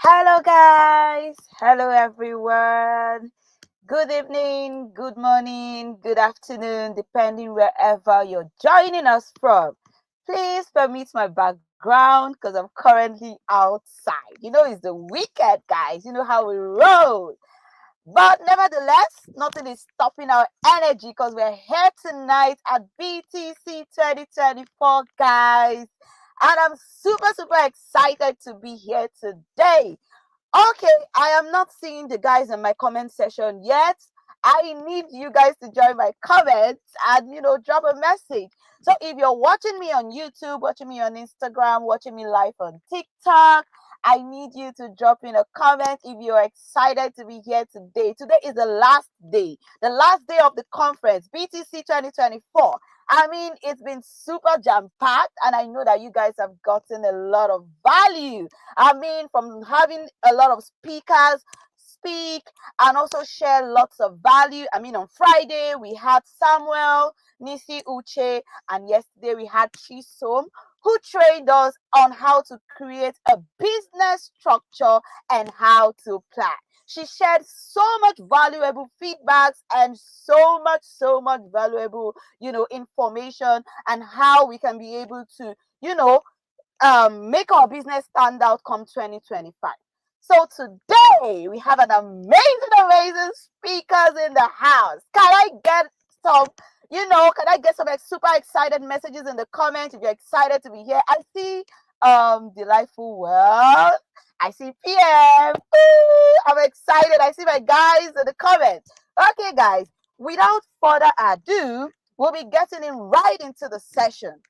Hello, guys. Hello, everyone. Good evening, good morning, good afternoon, depending wherever you're joining us from. Please permit my background because I'm currently outside. It's the weekend, guys. You know how we roll. But nevertheless, nothing is stopping our energy because we're here tonight at BTC 2024, guys. And I'm super, super excited to be here today. Okay, I am not seeing the guys in my comment section yet. I need you guys to join my comments and drop a message. So if you're watching me on YouTube, watching me on Instagram, watching me live on TikTok, I need you to drop in a comment if you're excited to be here today. Today is the last day of the conference, BTC 2024. I mean, it's been super jam packed, and I know that you guys have gotten a lot of value. I mean, from having a lot of speakers speak and also share lots of value. I mean, on Friday, we had Samuel, Nisi Uche, and yesterday we had Chisom, who trained us on how to create a business structure and how to plan. She shared so much valuable feedbacks and so much valuable, information and how we can be able to, make our business stand out come 2025. So today we have an amazing speakers in the house. Some, can I get some super excited messages in the comments if you're excited to be here? I see Delightful World. I see PM. Ooh, I'm excited. I see my guys in the comments. Okay, guys, without further ado, we'll be getting in right into the session.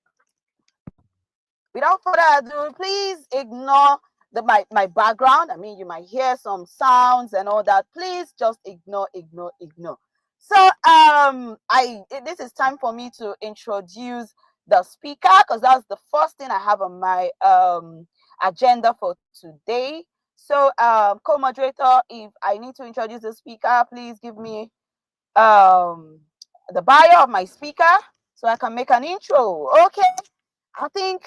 Without further ado, please ignore my background. I mean, you might hear some sounds and all that. Please just ignore. So this is time for me to introduce the speaker because that's the first thing I have on my agenda for today. So co-moderator, if I need to introduce the speaker, please give me the bio of my speaker so I can make an intro. Okay. I think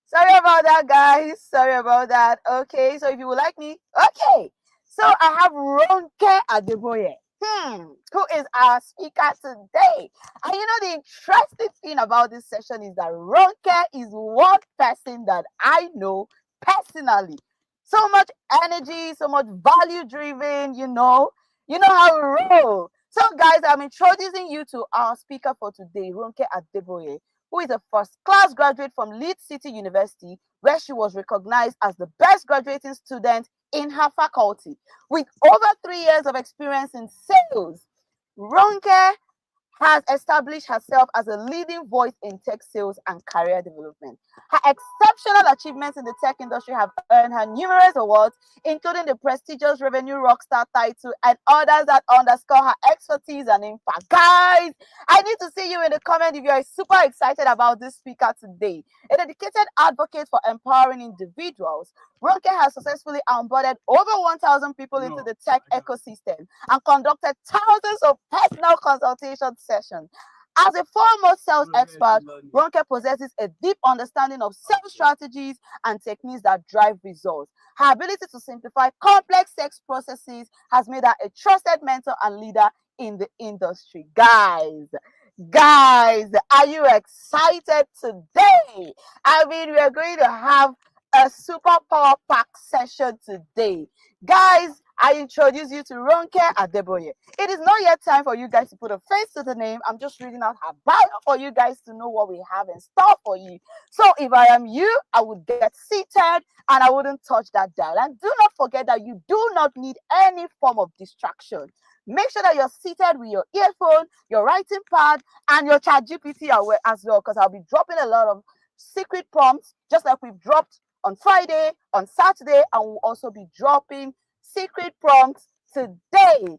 Sorry about that, guys. Sorry about that. Okay, so if you would like me, okay. So I have Ronke Adeboye, who is our speaker today. And the interesting thing about this session is that Ronke is one person that I know personally. So much energy, so much value driven, You know how we roll. So, guys, I'm introducing you to our speaker for today, Ronke Adeboye, who is a first-class graduate from Leeds City University, where she was recognized as the best graduating student in her faculty. With over 3 years of experience in sales, Ronke has established herself as a leading voice in tech sales and career development. Her exceptional achievements in the tech industry have earned her numerous awards, including the prestigious Revenue Rockstar title and others that underscore her expertise and impact. Guys, I need to see you in the comment if you are super excited about this speaker today. A dedicated advocate for empowering individuals, Ronke has successfully onboarded over 1,000 people into the tech ecosystem and conducted thousands of personal consultation sessions. As a foremost sales expert, Ronke possesses a deep understanding of sales strategies and techniques that drive results. Her ability to simplify complex sales processes has made her a trusted mentor and leader in the industry. Guys, are you excited today? I mean, we are going to have a super power pack session today. Guys, I introduce you to Ronke Adeboye. It is not yet time for you guys to put a face to the name. I'm just reading out her bio for you guys to know what we have in store for you. So if I am you, I would get seated and I wouldn't touch that dial. And do not forget that you do not need any form of distraction. Make sure that you're seated with your earphone, your writing pad, and your chat GPT as well, because I'll be dropping a lot of secret prompts, just like we've dropped on Friday, on Saturday, and we'll also be dropping secret prompts today.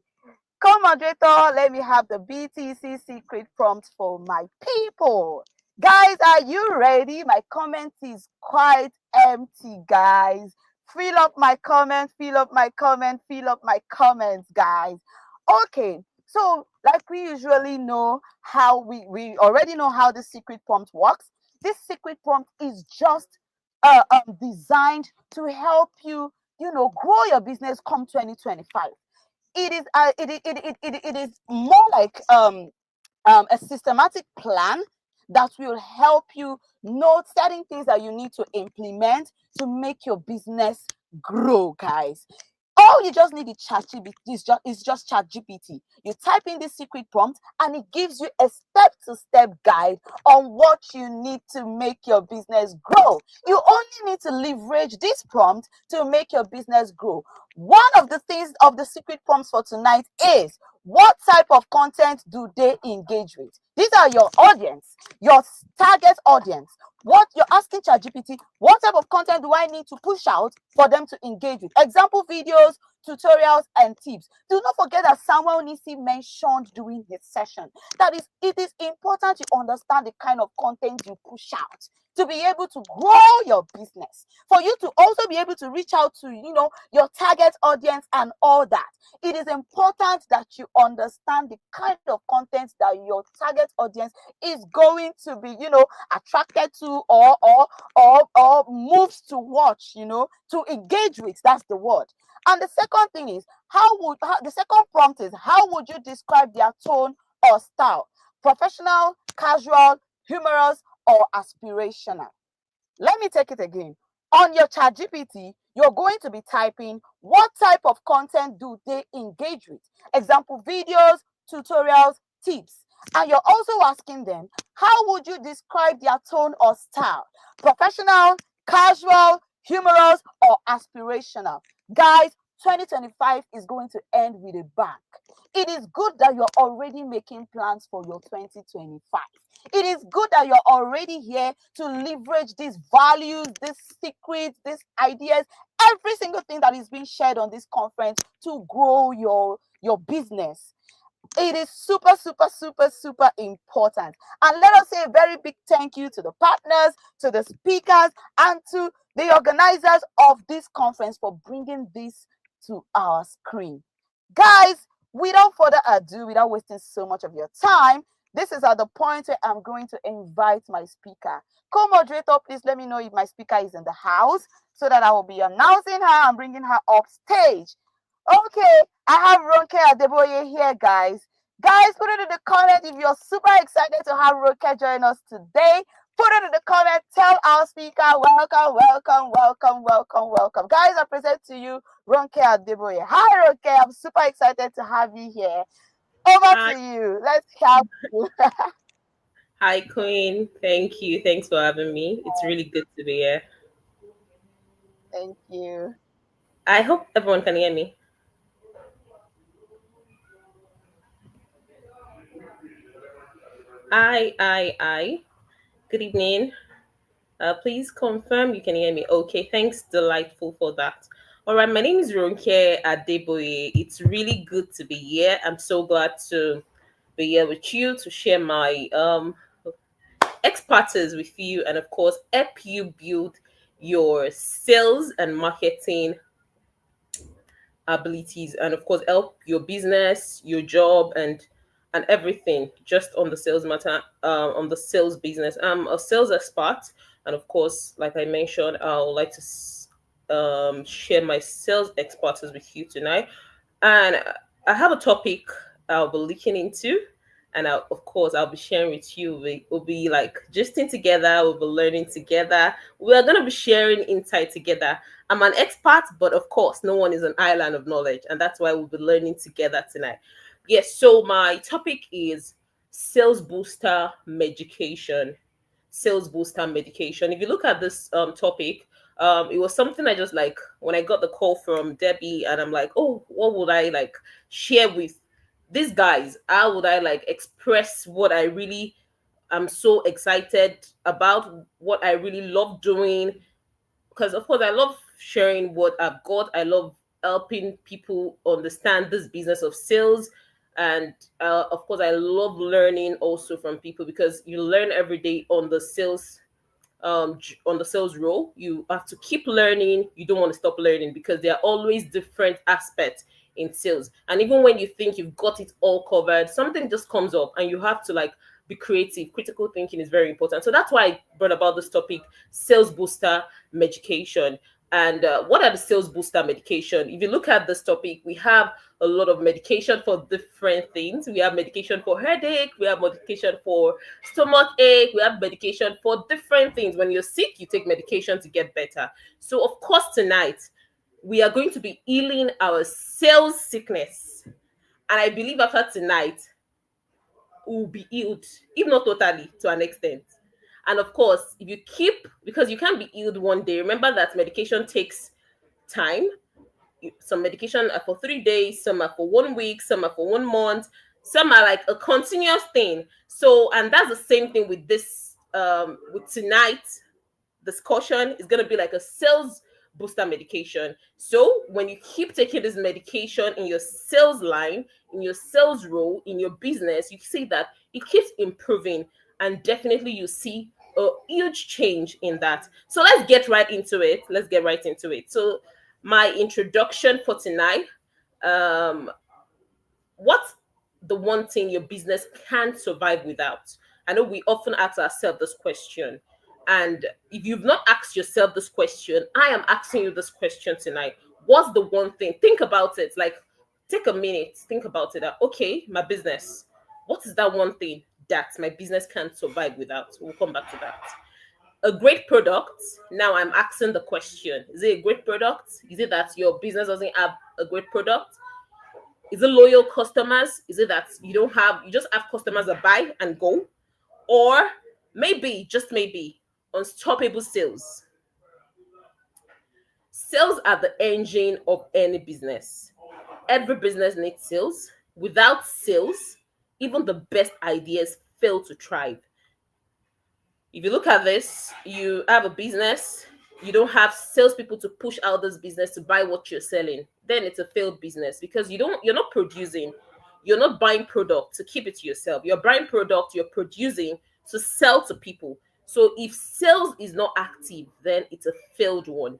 Come, moderator, let me have the BTC secret prompts for my people. Guys, are you ready? My comment is quite empty, guys. Fill up my comment, fill up my comment, fill up my comments, guys. Okay, so like we usually know how we already know how the secret prompt works. This secret prompt is just designed to help you, grow your business come 2025. It is more like a systematic plan that will help you know certain things that you need to implement to make your business grow, guys. All you just need is ChatGPT. It's just ChatGPT. You type in the secret prompt, and it gives you a step-to-step guide on what you need to make your business grow. You only need to leverage this prompt to make your business grow. One of the things of the secret prompts for tonight is, what type of content do they engage with? These are your audience, your target audience. What you're asking ChatGPT, what type of content do I need to push out for them to engage with? Example videos, tutorials, and tips. Do not forget that Samuel Nisi mentioned during his session that it is important to understand the kind of content you push out to be able to grow your business, for you to also be able to reach out to, your target audience and all that. It is important that you understand the kind of content that your target audience is going to be, attracted to, or moves to watch, to engage with. That's the word. And the second thing is, the second prompt is, how would you describe their tone or style? Professional, casual, humorous, or aspirational? Let me take it again. On your ChatGPT, you're going to be typing, what type of content do they engage with? Example videos, tutorials, tips. And you're also asking them, how would you describe their tone or style? Professional, casual, humorous, or aspirational? Guys, 2025 is going to end with a bang. It is good that you're already making plans for your 2025. It is good that you're already here to leverage these values, these secrets, these ideas, every single thing that is being shared on this conference to grow your business. It is super, super, super, super important. And let us say a very big thank you to the partners, to the speakers, and to the organizers of this conference for bringing this to our screen. Guys, without further ado, without wasting so much of your time, this is at the point where I'm going to invite my speaker. Co-moderator, please let me know if my speaker is in the house so that I will be announcing her and bringing her up stage. Okay, I have Ronke Adeboye here, guys. Guys, put it in the comment if you're super excited to have Ronke join us today. Put it in the comment. Tell our speaker, welcome, welcome, welcome, welcome, welcome. Guys, I present to you Ronke Adeboye. Hi, Ronke. I'm super excited to have you here. Over Hi, to you. Let's have you. hi, Queen. Thank you. Thanks for having me. It's really good to be here. Thank you. I hope everyone can hear me. I. Good evening. Please confirm you can hear me. Okay, thanks, delightful for that. All right, my name is Ronke Adeboye. It's really good to be here. I'm so glad to be here with you to share my expertise with you, and of course help you build your sales and marketing abilities, and of course help your business, your job, and everything just on the sales matter, on the sales business. I'm a sales expert, and of course, like I mentioned, I would like to share my sales expertise with you tonight. And I have a topic I'll be looking into, and of course I'll be sharing with you. We'll be like gisting together, we'll be learning together, we're going to be sharing insight together. I'm an expert, but of course no one is an island of knowledge, and that's why we'll be learning together tonight. Yes, so my topic is sales booster medication. Sales booster medication. If you look at this topic, it was something I just like when I got the call from Debbie, and I'm like, oh, what would I like share with these guys? How would I like express what I really am so excited about, what I really love doing? Because of course I love sharing what I've got. I love helping people understand this business of sales, and of course I love learning also from people, because you learn every day on the sales, on the sales role. You have to keep learning. You don't want to stop learning, because there are always different aspects in sales. And even when you think you've got it all covered, something just comes up and you have to like be creative. Critical thinking is very important. So that's why I brought about this topic, sales booster medication. And what are the sales booster medication? If you look at this topic, we have a lot of medication for different things. We have medication for headache, we have medication for stomach ache, we have medication for different things. When you're sick, you take medication to get better. So, of course, tonight we are going to be healing our sales sickness. And I believe after tonight, will be healed, if not totally, to an extent. And of course, if you keep, because you can't be healed one day, remember that medication takes time. Some medication are for 3 days, some are for 1 week, some are for 1 month, some are like a continuous thing. So, and that's the same thing with this, with tonight discussion is going to be like a sales booster medication. So when you keep taking this medication in your sales line, in your sales role, in your business, you see that it keeps improving, and definitely you see a huge change in that. So let's get right into it. So my introduction for tonight, um what's the one thing your business can't survive without? I know we often ask ourselves this question. And if you've not asked yourself this question, I am asking you this question tonight. What's the one thing? Think about it. Like, take a minute, think about it. Okay, my business. What is that one thing that my business can't survive without? We'll come back to that. A great product. Now I'm asking the question: is it a great product? Is it that your business doesn't have a great product? Is it loyal customers? Is it that you just have customers that buy and go? Or maybe, just maybe, unstoppable sales. Sales are the engine of any business. Every business needs sales. Without sales, even the best ideas fail to thrive. If you look at this, you have a business, you don't have salespeople to push out this business to buy what you're selling, then it's a failed business, because you're not producing, you're not buying product to keep it to yourself. You're buying product, you're producing to sell to people. So if sales is not active, then it's a failed one.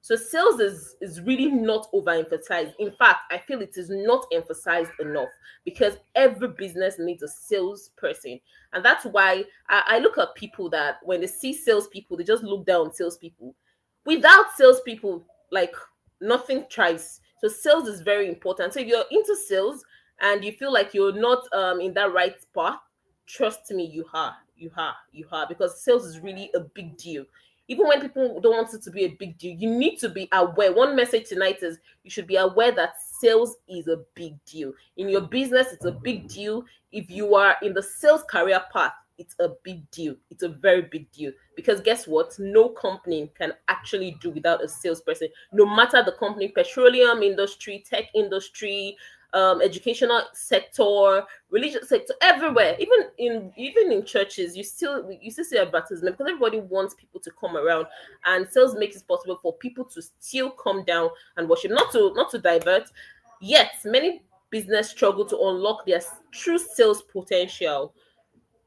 So sales is really not overemphasized. In fact, I feel it is not emphasized enough, because every business needs a salesperson. And that's why I look at people that when they see salespeople, they just look down on salespeople. Without salespeople, like, nothing thrives. So sales is very important. So if you're into sales and you feel like you're not in that right path, trust me, you are, because sales is really a big deal. Even when people don't want it to be a big deal, you need to be aware. One message tonight is you should be aware that sales is a big deal. In your business, it's a big deal. If you are in the sales career path, it's a big deal. It's a very big deal. Because guess what? No company can actually do without a salesperson. No matter the company, petroleum industry, tech industry, educational sector, religious sector, everywhere. Even in churches, you still see advertisement, because everybody wants people to come around, and sales makes it possible for people to still come down and worship. Not to divert. Yet many business struggle to unlock their true sales potential.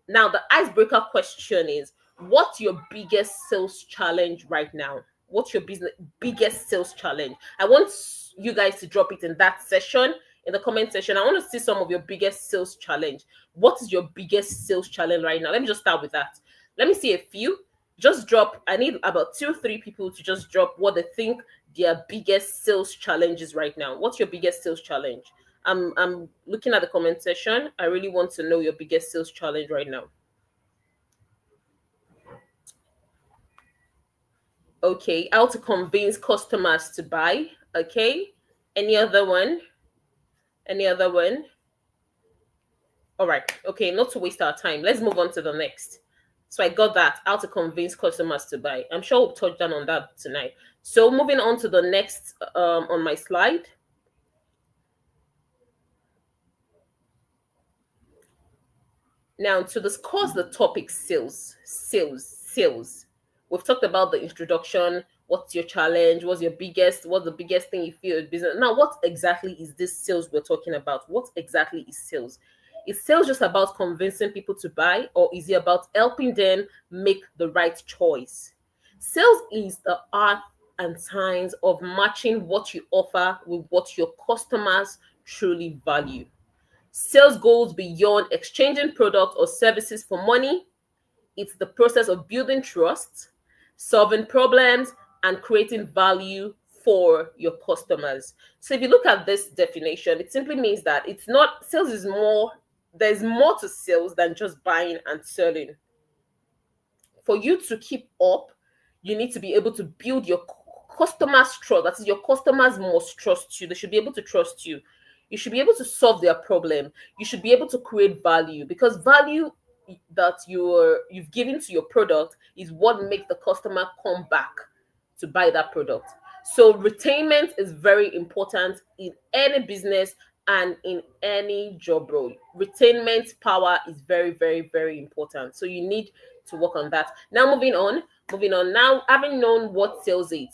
Now, the icebreaker question is: what's your biggest sales challenge right now? What's your business biggest sales challenge? I want you guys to drop it in that session, in the comment section. I want to see some of your biggest sales challenge. What is your biggest sales challenge right now? Let me just start with that. Let me see a few. Just drop. I need about 2 or 3 people to just drop what they think their biggest sales challenge is right now. What's your biggest sales challenge? I'm looking at the comment section. I really want to know your biggest sales challenge right now. Okay, how to convince customers to buy. Okay, any other one? Any other one? All right. Okay, not to waste our time. Let's move on to the next. So I got that, how to convince customers to buy. I'm sure we'll touch down on that tonight. So moving on to the next on my slide. Now, to discuss the topic sales. We've talked about the introduction. What's your challenge? What's the biggest thing you feel in business? Now, what exactly is this sales we're talking about? What exactly is sales? Is sales just about convincing people to buy, or is it about helping them make the right choice? Sales is the art and science of matching what you offer with what your customers truly value. Sales goes beyond exchanging products or services for money. It's the process of building trust, solving problems, and creating value for your customers. So if you look at this definition, it simply means that it's not sales is more, there's more to sales than just buying and selling. For you to keep up, you need to be able to build your customers' trust. That is, your customers must trust you. They should be able to trust you. You should be able to solve their problem. You should be able to create value, because value that you've given to your product is what makes the customer come back to buy that product. So retainment is very important in any business and in any job role. Retainment power is very, very, very important. So you need to work on that. Now moving on. Now, having known what sales is,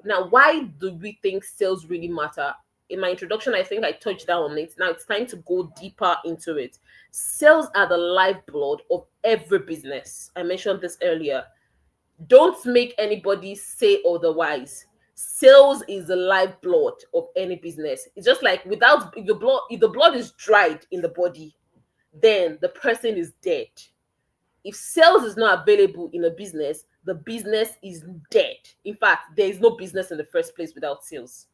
now why do we think sales really matter? In my introduction, I think I touched down on it. Now it's time to go deeper into it. Sales are the lifeblood of every business. I mentioned this earlier. Don't make anybody say otherwise. Sales is the lifeblood of any business. It's just like, without, if the blood is dried in the body, then the person is dead. If sales is not available in a business, the business is dead. In fact, there is no business in the first place without sales.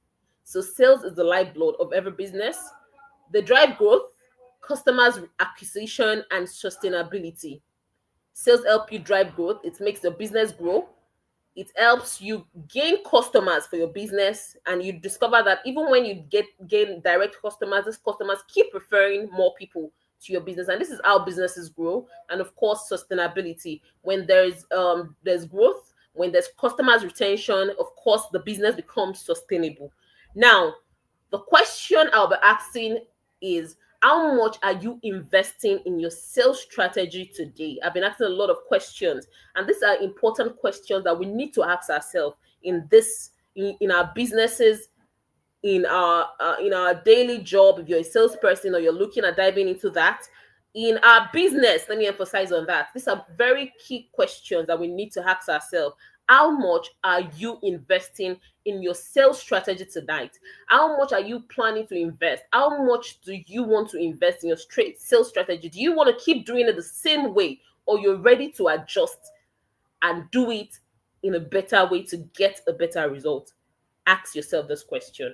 So sales is the lifeblood of every business. They drive growth, customers acquisition, and sustainability. Sales help you drive growth. It makes your business grow. It helps you gain customers for your business, and you discover that even when you gain direct customers, these customers keep referring more people to your business, and this is how businesses grow. And of course, sustainability. When there's growth, when there's customers retention, of course the business becomes sustainable. Now, the question I'll be asking is, how much are you investing in your sales strategy today? I've been asking a lot of questions, and these are important questions that we need to ask ourselves in our businesses, in our daily job. If you're a salesperson or you're looking at diving into that, in our business, let me emphasize on that. These are very key questions that we need to ask ourselves. How much are you investing in your sales strategy tonight? How much are you planning to invest? How much do you want to invest in your straight sales strategy? Do you want to keep doing it the same way, or you're ready to adjust and do it in a better way to get a better result? Ask yourself this question.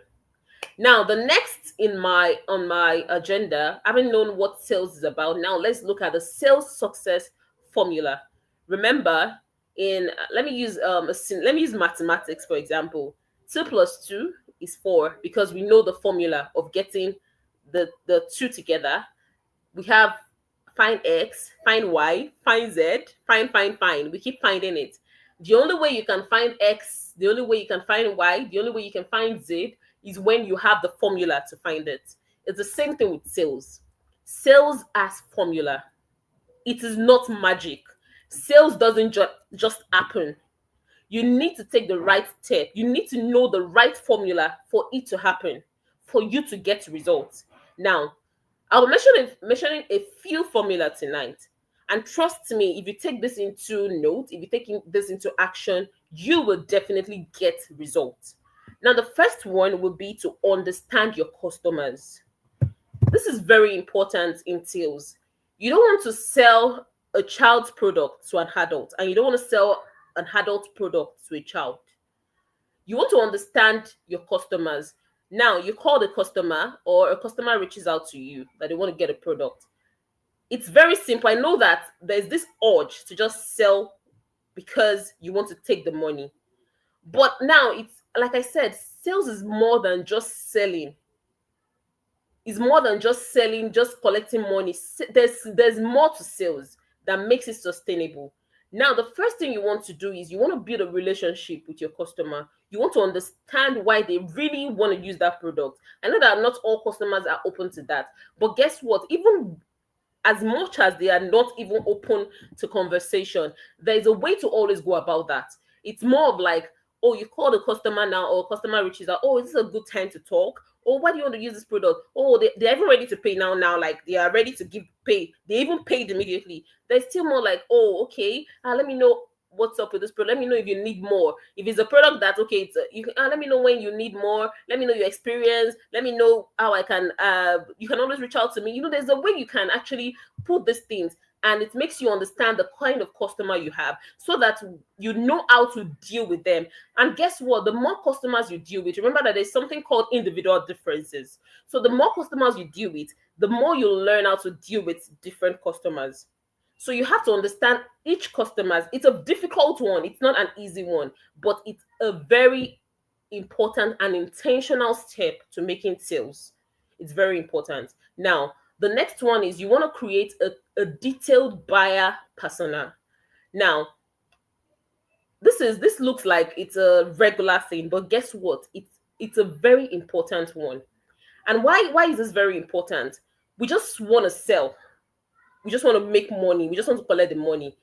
Now, the next on my agenda, having known what sales is about, now let's look at the sales success formula. Remember, in let me use mathematics for example. 2 plus 2 is 4, because we know the formula of getting the two together. We have find x, find y, find z, find. We keep finding it. The only way you can find x, the only way you can find y, the only way you can find z is when you have the formula to find it. It's the same thing with sales. Sales as formula. It is not magic. Sales doesn't just happen. You need to take the right step. You need to know the right formula for it to happen, for you to get results. Now, I'll be mentioning a few formula tonight. And trust me, if you take this into note, if you take this into action, you will definitely get results. Now, the first one will be to understand your customers. This is very important in sales. You don't want to sell a child's product to an adult, and you don't want to sell an adult product to a child. You want to understand your customers. Now, you call the customer, or a customer reaches out to you that they want to get a product. It's very simple. I know that there's this urge to just sell because you want to take the money. But now, it's like I said, sales is more than just selling. It's more than just selling, just collecting money. There's more to sales that makes it sustainable. Now, the first thing you want to do is you want to build a relationship with your customer. You want to understand why they really want to use that product. I know that not all customers are open to that, but guess what? Even as much as they are not even open to conversation, there is a way to always go about that. It's more of like, oh, you call the customer now, or customer reaches out, oh, this is a good time to talk. Oh, why do you want to use this product? Oh, they're even ready to pay now, like they are ready to pay. They even paid immediately. There's still more like, oh, okay, let me know what's up with this product. Let me know if you need more. If it's a product that okay, you can let me know when you need more. Let me know your experience. Let me know how I can. You can always reach out to me. There's a way you can actually put these things, and it makes you understand the kind of customer you have, so that you know how to deal with them. And guess what? The more customers you deal with, remember that there's something called individual differences. So the more customers you deal with, the more you'll learn how to deal with different customers. So you have to understand each customer. It's a difficult one. It's not an easy one, but it's a very important and intentional step to making sales. It's very important. Now, the next one is you want to create a detailed buyer persona. Now, this looks like it's a regular thing, but guess what? It's a very important one. And why is this very important? We just want to sell. We just want to make money. We just want to collect the money.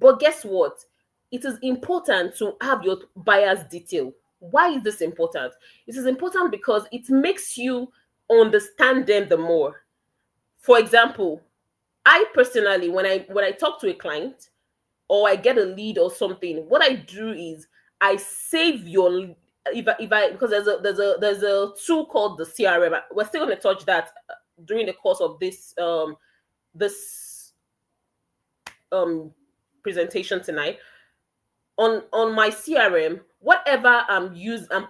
But guess what? It is important to have your buyer's detail. Why is this important? It is important because it makes you understand them the more. For example, I personally, when I talk to a client or I get a lead or something, what I do is I save your if I because there's a tool called the CRM. We're still going to touch that during the course of this presentation tonight. On my CRM, whatever I'm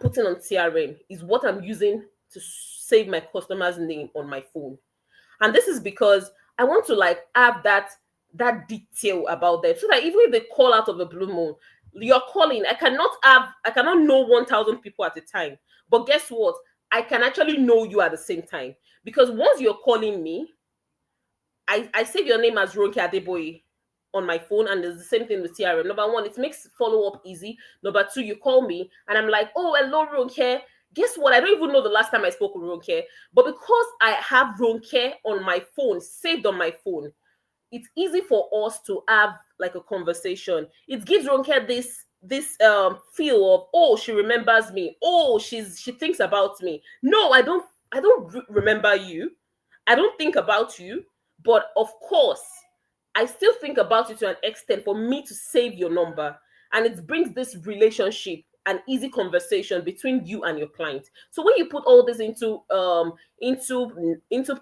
putting on CRM is what I'm using to save my customer's name on my phone. And this is because I want to like have that detail about them, so that even if they call out of the blue moon, you're calling. I cannot know 1,000 people at a time. But guess what? I can actually know you at the same time, because once you're calling me, I save your name as Ronke Adeboye on my phone, and there's the same thing with CRM. Number one, it makes follow up easy. Number two, you call me and I'm like, oh, hello, Ronke. Guess what? I don't even know the last time I spoke with Ronke, but because I have Ronke on my phone, saved on my phone, it's easy for us to have like a conversation. It gives Ronke this feel of, oh, she remembers me. Oh, she thinks about me. No, I don't remember you. I don't think about you, but of course, I still think about you to an extent for me to save your number. And it brings this relationship, an easy conversation between you and your client. So when you put all this into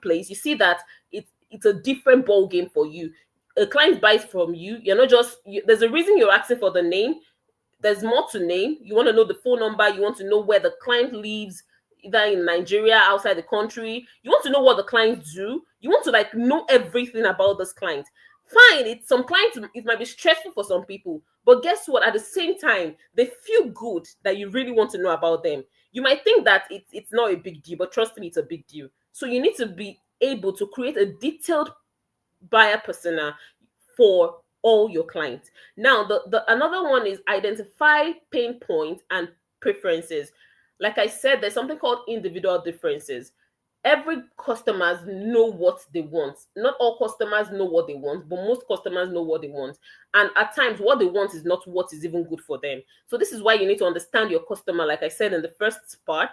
place, you see that it's a different ball game for you. A client buys from you. You're not just there's a reason you're asking for the name. There's more to name. You want to know the phone number. You want to know where the client lives, either in Nigeria, outside the country. You want to know what the clients do. You want to like know everything about this client. Fine, it's some clients, it might be stressful for some people, but guess what? At the same time, they feel good that you really want to know about them. You might think that it's not a big deal, but trust me, it's a big deal. So you need to be able to create a detailed buyer persona for all your clients. Now, the another one is identify pain points and preferences. Like I said, there's something called individual differences. Every customers know what they want. Not all customers know what they want, but most customers know what they want. And at times, what they want is not what is even good for them. So this is why you need to understand your customer, like I said in the first part,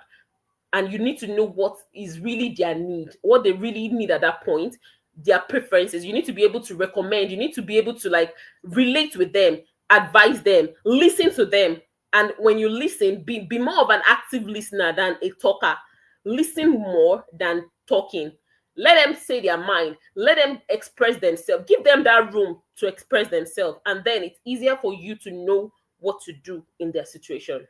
and you need to know what is really their need, what they really need at that point, their preferences. You need to be able to recommend, you need to be able to like relate with them, advise them, listen to them. And when you listen, be more of an active listener than a talker. Listen more than talking. Let them say their mind. Let them express themselves. Give them that room to express themselves. And then it's easier for you to know what to do in their situation.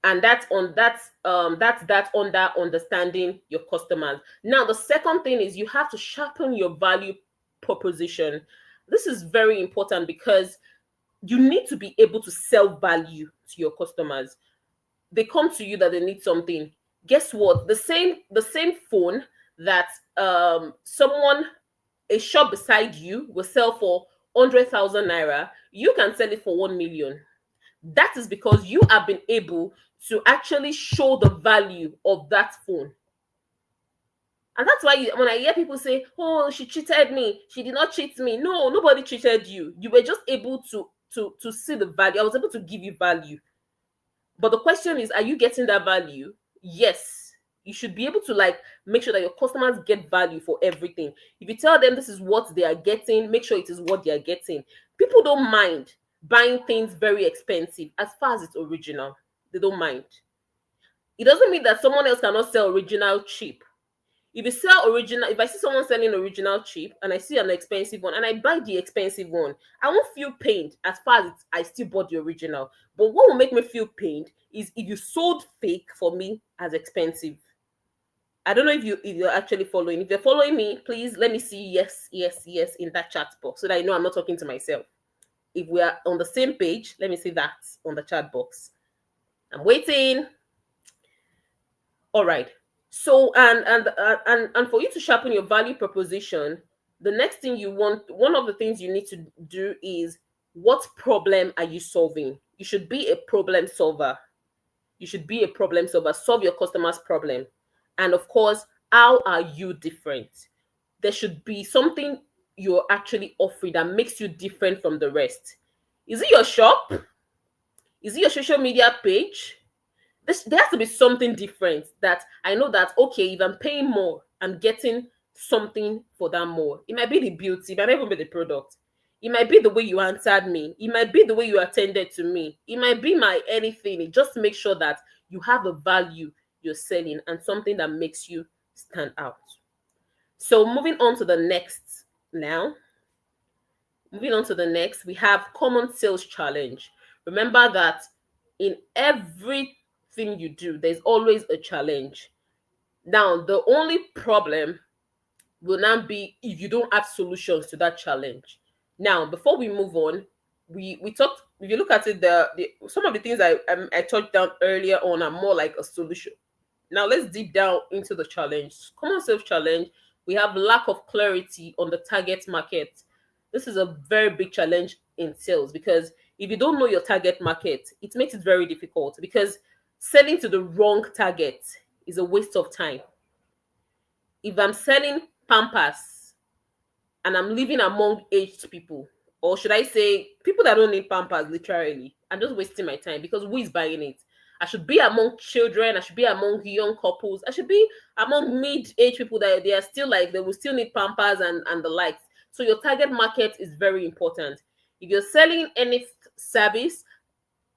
And that's that under understanding your customers. Now, the second thing is you have to sharpen your value proposition. This is very important because you need to be able to sell value to your customers. They come to you that they need something. Guess what? The same phone that someone, a shop beside you, will sell for 100,000 naira, you can sell it for 1 million. That is because you have been able to actually show the value of that phone. And that's why when I hear people say, oh, she cheated me, she did not cheat me. No, nobody cheated you. You were just able to see the value. I was able to give you value. But the question is, are you getting that value? Yes. You should be able to like make sure that your customers get value for everything. If you tell them this is what they are getting, make sure it is what they are getting. People don't mind. buying things very expensive as far as it's original. They don't mind. It doesn't mean that someone else cannot sell original cheap. If you sell original, if I see someone selling original cheap and I see an expensive one and I buy the expensive one, I won't feel pained as far as I still bought the original. But what will make me feel pained is if you sold fake for me as expensive. I don't know if you're actually following. If you're following me, please let me see yes, yes, yes in that chat box so that I know I'm not talking to myself. If we are on the same page, let me see that on the chat box. I'm waiting. All right. So and for you to sharpen your value proposition, the next thing you want, one of the things you need to do is what problem are you solving? You should be a problem solver. You should be a problem solver. Solve your customer's problem. And of course, how are you different? There should be something you're actually offering that makes you different from the rest. Is it your shop? Is it your social media page? There has to be something different that I know that, okay, if I'm paying more, I'm getting something for that more. It might be the beauty, it might not even be the product. It might be the way you answered me. It might be the way you attended to me. It might be my anything. It just make sure that you have a value you're selling and something that makes you stand out. So moving on to the next now. Moving on to the next, we have common sales challenge. Remember that in everything you do, there's always a challenge. Now, the only problem will now be if you don't have solutions to that challenge. Now, before we move on, we talked. If you look at it, the some of the things I touched down earlier on are more like a solution. Now, let's deep down into the challenge. Common sales challenge. We have lack of clarity on the target market. This is a very big challenge in sales because if you don't know your target market, it makes it very difficult because selling to the wrong target is a waste of time. If I'm selling Pampers and I'm living among aged people, or should I say people that don't need Pampers, literally, I'm just wasting my time because who is buying it? I should be among children, I should be among young couples, I should be among mid-age people that they are still like they will still need Pampers and the likes. So your target market is very important. If you're selling any service,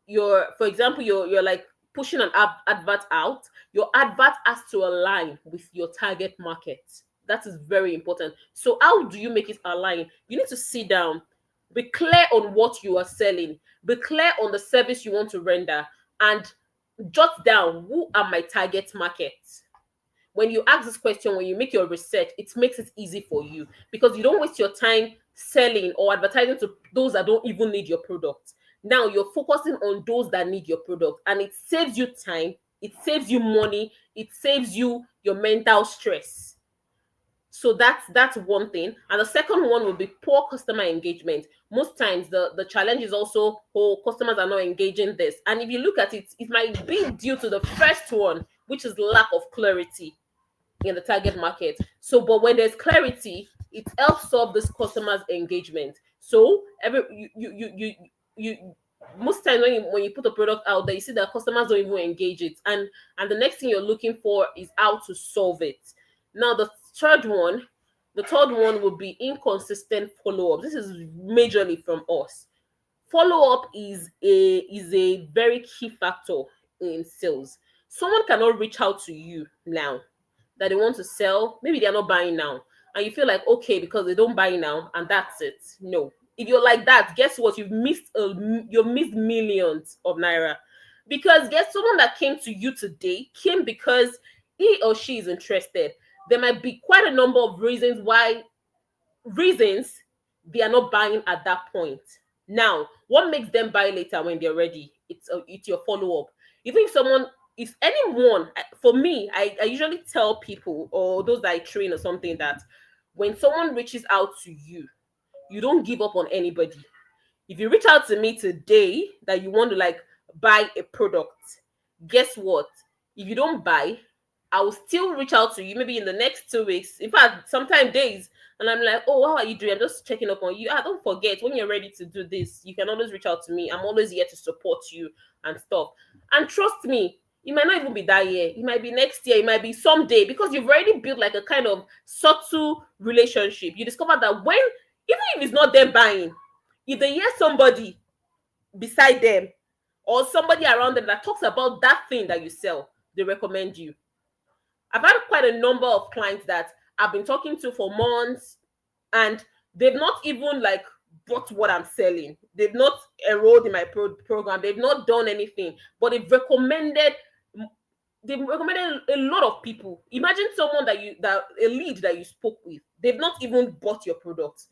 for example, you're like pushing an advert out, your advert has to align with your target market. That is very important. So how do you make it align? You need to sit down, be clear on what you are selling, be clear on the service you want to render, and jot down who are my target market. When you ask this question, when you make your research, it makes it easy for you because you don't waste your time selling or advertising to those that don't even need your product. Now you're focusing on those that need your product, and it saves you time, it saves you money, it saves you your mental stress. So that's one thing. And the second one will be poor customer engagement. Most times the challenge is also, oh, customers are not engaging this. And if you look at it, it might be due to the first one, which is lack of clarity in the target market. So, but when there's clarity, it helps solve this customer's engagement. So you most times when you put a product out there, you see that customers don't even engage it, and the next thing you're looking for is how to solve it. Now the third one would be inconsistent follow-up. This is majorly from us. Follow-up is a very key factor in sales. Someone cannot reach out to you now that they want to sell, maybe they're not buying now, and you feel like, okay, because they don't buy now and that's it. No, if you're like that, guess what? You've missed millions of naira, because guess someone that came to you today came because he or she is interested. There might be quite a number of reasons they are not buying at that point. Now, what makes them buy later when they're ready? It's your follow up. Even if anyone, for me, I usually tell people or those that I train or something that when someone reaches out to you, you don't give up on anybody. If you reach out to me today that you want to like buy a product, guess what? If you don't buy, I will still reach out to you maybe in the next 2 weeks. In fact, sometimes days, and I'm like, oh, how are you doing? I'm just checking up on you. Don't forget, when you're ready to do this, you can always reach out to me. I'm always here to support you and stuff. And trust me, it might not even be that year. It might be next year. It might be someday, because you've already built like a kind of subtle relationship. You discover that even if it's not them buying, if they hear somebody beside them or somebody around them that talks about that thing that you sell, they recommend you. I've had quite a number of clients that I've been talking to for months, and they've not even like bought what I'm selling. They've not enrolled in my program. They've not done anything, but they've recommended a lot of people. Imagine someone that a lead that you spoke with. They've not even bought your product,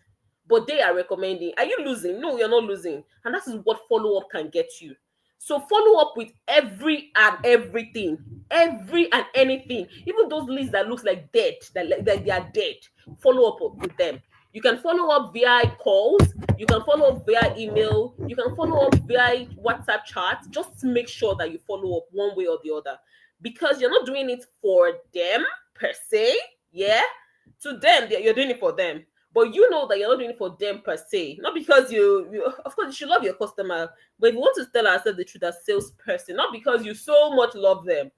but they are recommending. Are you losing? No, you're not losing. And that is what follow up can get you. So follow up with every and everything, every and anything, even those leads that looks like dead, that they are dead. Follow up with them. You can follow up via calls. You can follow up via email. You can follow up via WhatsApp chat. Just make sure that you follow up one way or the other, because you're not doing it for them per se. Yeah, to them, you're doing it for them, but you know that you're not doing it for them per se. Not because you of course, you should love your customer, but if you want to tell ourselves the truth as salesperson, not because you so much love them,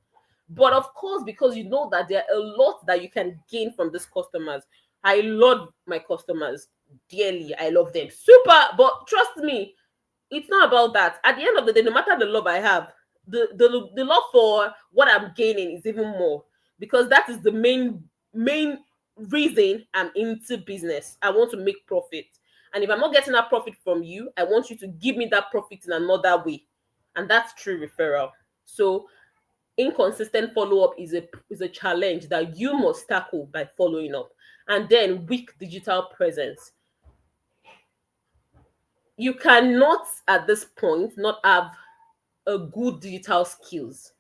but of course because you know that there are a lot that you can gain from these customers. I love my customers dearly. I love them super, but trust me, it's not about that. At the end of the day, no matter the love I have, the love for what I'm gaining is even more, because that is the main reason I'm into business. I want to make profit. And if I'm not getting that profit from you, I want you to give me that profit in another way. And that's true referral. So inconsistent follow-up is a challenge that you must tackle by following up. And then weak digital presence. You cannot at this point not have a good digital skills.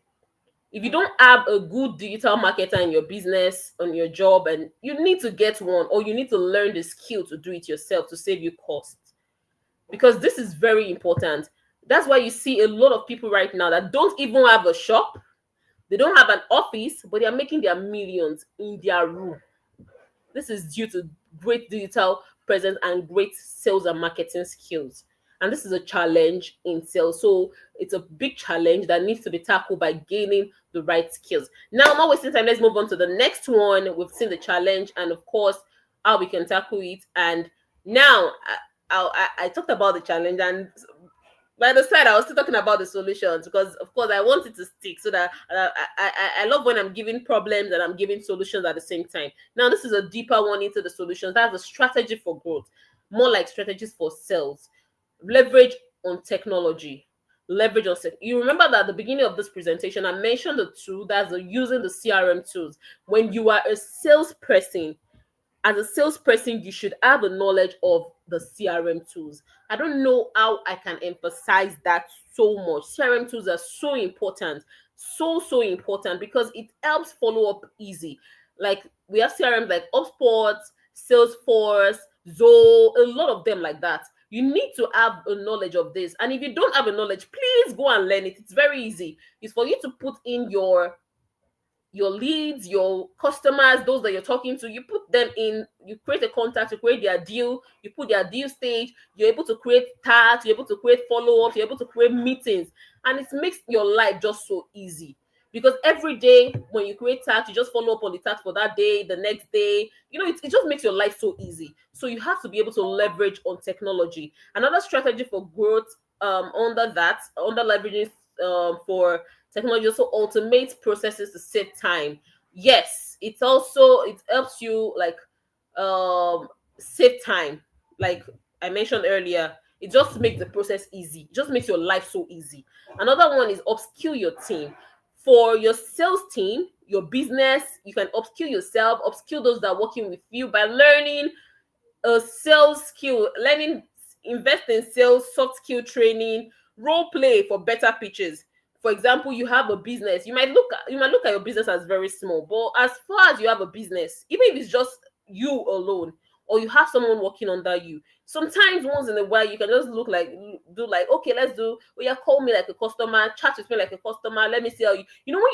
If you don't have a good digital marketer in your business, on your job, and you need to get one, or you need to learn the skill to do it yourself to save you costs, because this is very important. That's why you see a lot of people right now that don't even have a shop, they don't have an office, but they are making their millions in their room. This is due to great digital presence and great sales and marketing skills. And this is a challenge in sales. So it's a big challenge that needs to be tackled by gaining the right skills. Now, not wasting time, let's move on to the next one. We've seen the challenge and, of course, how we can tackle it. And now I talked about the challenge, and by the side, I was still talking about the solutions, because, of course, I want it to stick, so that I love when I'm giving problems and I'm giving solutions at the same time. Now, this is a deeper one into the solutions. That's a strategy for growth, more like strategies for sales. Leverage on technology. You remember that at the beginning of this presentation, I mentioned the tool that's using the CRM tools. When you are a salesperson, as a salesperson, you should have a knowledge of the CRM tools. I don't know how I can emphasize that so much. CRM tools are so important, so important, because it helps follow up easy. Like, we have CRMs like HubSpot, Salesforce, Zoho, a lot of them like that. You need to have a knowledge of this. And if you don't have a knowledge, please go and learn it. It's very easy. It's for you to put in your leads, your customers, those that you're talking to, you put them in, you create a contact, you create their deal, you put their deal stage, you're able to create tags, you're able to create follow-ups, you're able to create meetings, and it makes your life just so easy. Because every day when you create tags, you just follow up on the tags for that day, the next day. It just makes your life so easy. So you have to be able to leverage on technology. Another strategy for growth, under leveraging for technology, also automates processes to save time. Yes, it helps you, like, save time. Like I mentioned earlier, it just makes the process easy. It just makes your life so easy. Another one is upskill your team. For your sales team, your business, you can upskill yourself, upskill those that are working with you by learning a sales skill, invest in sales, soft skill training, role play for better pitches. For example, you have a business. You might look at your business as very small, but as far as you have a business, even if it's just you alone, or you have someone working under you, sometimes once in a while you can just do like, okay, let's do. Oh yeah, call me like a customer, chat with me like a customer. Let me see how when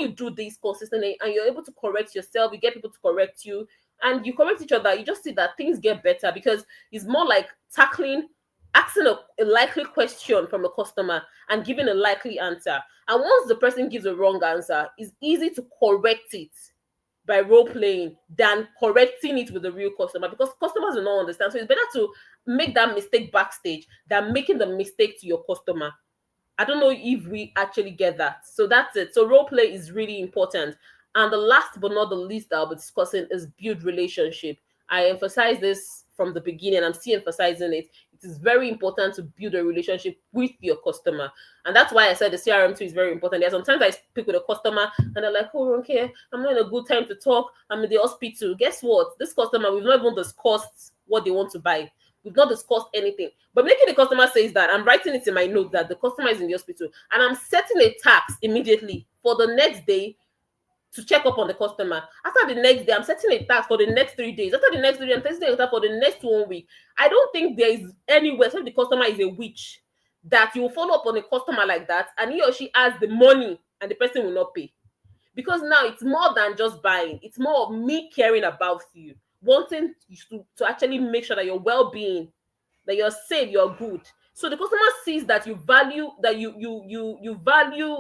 you do this consistently and you're able to correct yourself, you get people to correct you, and you correct each other, you just see that things get better, because it's more like asking a likely question from a customer and giving a likely answer. And once the person gives a wrong answer, it's easy to correct it. by role playing than correcting it with the real customer, because customers will not understand. So it's better to make that mistake backstage than making the mistake to your customer. I don't know if we actually get that. So that's it. So role play is really important. And the last but not the least that I'll be discussing is build relationship. I emphasize this from the beginning. I'm still emphasizing it. It is very important to build a relationship with your customer. And that's why I said the CRM too is very important. There are sometimes I speak with a customer and they're like, oh, okay, I'm not in a good time to talk. I'm in the hospital. Guess what? This customer, we've not even discussed what they want to buy. We've not discussed anything. But making the customer says that, I'm writing it in my note that the customer is in the hospital, and I'm setting a task immediately for the next day to check up on the customer. After the next day, I'm setting a task for the next 3 days. After the next 3 days, I'm setting a task for the next 1 week. I don't think there is anywhere, except the customer is a witch, that you will follow up on a customer like that, and he or she has the money and the person will not pay. Because now it's more than just buying. It's more of me caring about you, wanting to actually make sure that your well-being, that you're safe, you're good. So the customer sees that you value, that you value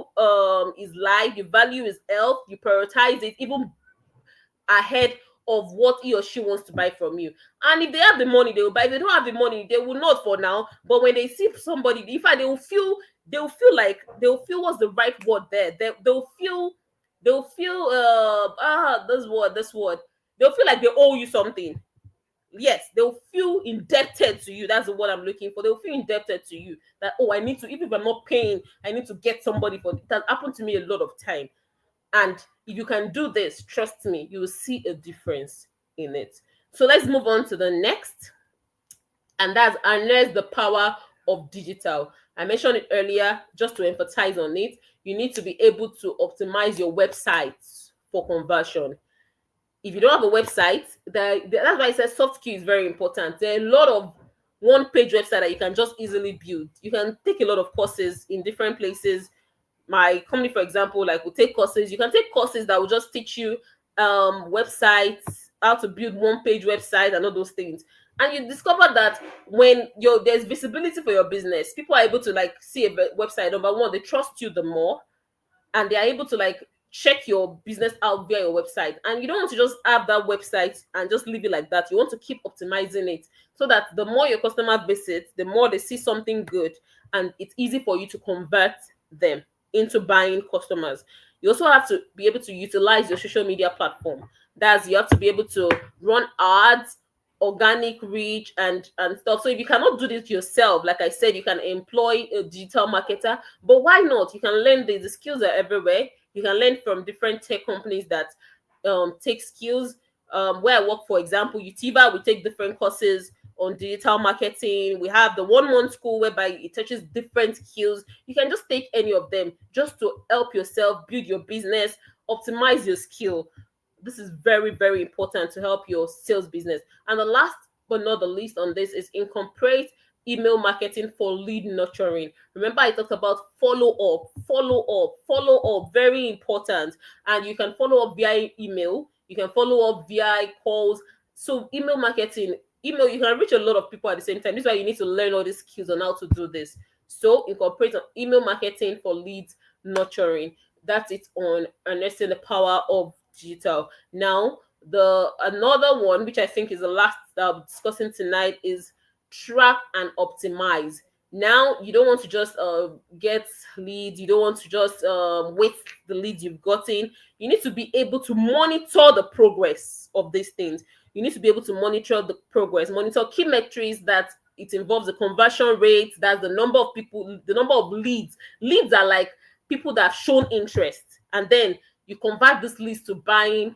his life, you value his health, you prioritize it even ahead of what he or she wants to buy from you. And if they have the money, they will buy. If they don't have the money, they will not for now. But when they see somebody, in fact, they will feel like, they'll feel, what's the right word there? They'll feel this word. They'll feel like they owe you something. Yes, they'll feel indebted to you. That's the word I'm looking for. They'll feel indebted to you. That, oh, I need to, even if I'm not paying, I need to get somebody for it. Has happened to me a lot of time. And if you can do this, trust me, you will see a difference in it. So let's move on to the next. And that's harness the power of digital. I mentioned it earlier, just to emphasize on it. You need to be able to optimize your website for conversion. If you don't have a website, that's why I said soft skill is very important. There are a lot of one-page website that you can just easily build. You can take a lot of courses in different places. My company, for example, like, will take courses. You can take courses that will just teach you websites, how to build one-page website and all those things. And you discover that when there's visibility for your business, people are able to like see a website. Number one, they trust you the more, and they are able to like check your business out via your website. And you don't want to just have that website and just leave it like that. You want to keep optimizing it so that the more your customer visits, the more they see something good, and it's easy for you to convert them into buying customers. You also have to be able to utilize your social media platform. That's, you have to be able to run ads, organic reach, and stuff. So if you cannot do this yourself, like I said, you can employ a digital marketer. But why not? You can learn the skills are everywhere. You can learn from different tech companies that take skills. Where I work, for example, Utiva, we take different courses on digital marketing. We have the 1 month school whereby it touches different skills. You can just take any of them just to help yourself build your business, optimize your skill. This is very, very important to help your sales business. And the last but not the least on this is incorporate email marketing for lead nurturing. Remember, I talked about follow up, very important. And you can follow up via email, you can follow up via calls. So email marketing, you can reach a lot of people at the same time. This is why you need to learn all these skills on how to do this. So incorporate email marketing for leads nurturing. That's it on harnessing the power of digital. Now, the another one, which I think is the last that I'll be discussing tonight, is track and optimize. Now, you don't want to just get leads. You don't want to just waste the leads you've gotten. You need to be able to monitor the progress of these things. You need to be able to monitor the progress, monitor key metrics that it involves the conversion rate. That's the number of people, the number of leads. Leads are like people that have shown interest, and then you convert these leads to buying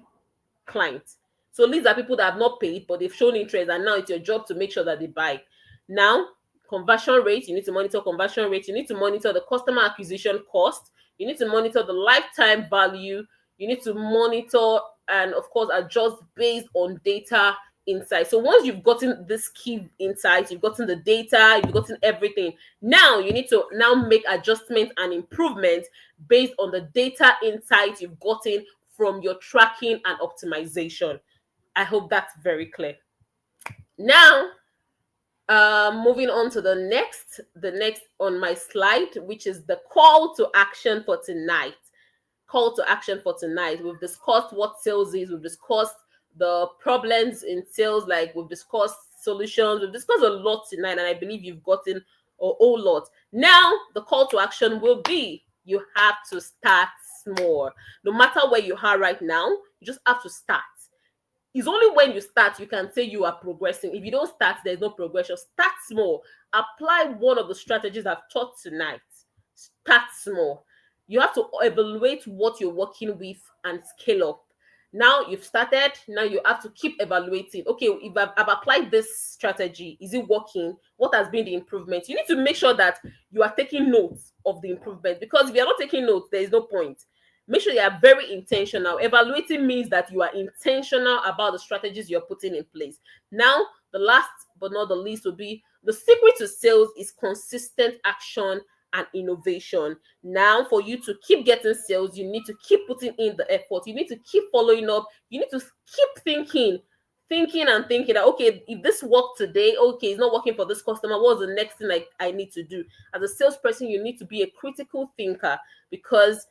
clients. So leads are people that have not paid, but they've shown interest, and now it's your job to make sure that they buy. Now, conversion rate, you need to monitor conversion rate. You need to monitor the customer acquisition cost. You need to monitor the lifetime value. You need to monitor and, of course, adjust based on data insight. So once you've gotten this key insights, you've gotten the data, you've gotten everything, now you need to now make adjustments and improvements based on the data insights you've gotten from your tracking and optimization. I hope that's very clear. Now, moving on to the next on my slide, which is the call to action for tonight. call to action for tonight. We've discussed what sales is, we've discussed the problems in sales, like we've discussed solutions, we've discussed a lot tonight, and I believe you've gotten a whole lot. Now, the call to action will be you have to start small. No matter where you are right now, you just have to start. It's only when you start you can say you are progressing. If you don't start, there's no progression. Start small. Apply one of the strategies I've taught tonight. Start small. You have to evaluate what you're working with and scale up. Now you've started, now you have to keep evaluating. Okay, if I've applied this strategy, is it working? What has been the improvement? You need to make sure that you are taking notes of the improvement, because if you're not taking notes, there is no point. Make sure you are very intentional. Evaluating means that you are intentional about the strategies you're putting in place. Now, the last but not the least will be the secret to sales is consistent action and innovation. Now, for you to keep getting sales, you need to keep putting in the effort. You need to keep following up. You need to keep thinking and thinking that, okay, if this worked today, okay, it's not working for this customer, what's the next thing I need to do? As a salesperson, you need to be a critical thinker, because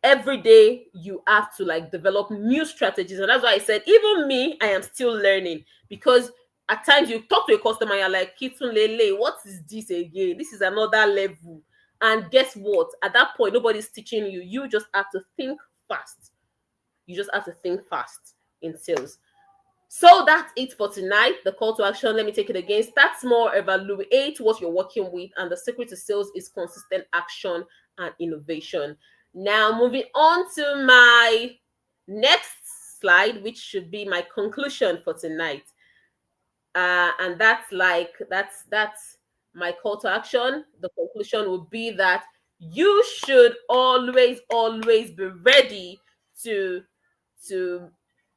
every day you have to like develop new strategies. And that's why I said, even me, I am still learning, because at times you talk to a customer, you're like, Kitun what is this again? This is another level. And guess what? At that point, nobody's teaching you. You just have to think fast. You just have to think fast in sales. So that's it for tonight. The call to action, let me take it again. Start small, evaluate what you're working with, and the secret to sales is consistent action and innovation. Now, moving on to my next slide, which should be my conclusion for tonight. And that's my call to action. The conclusion will be that you should always be ready to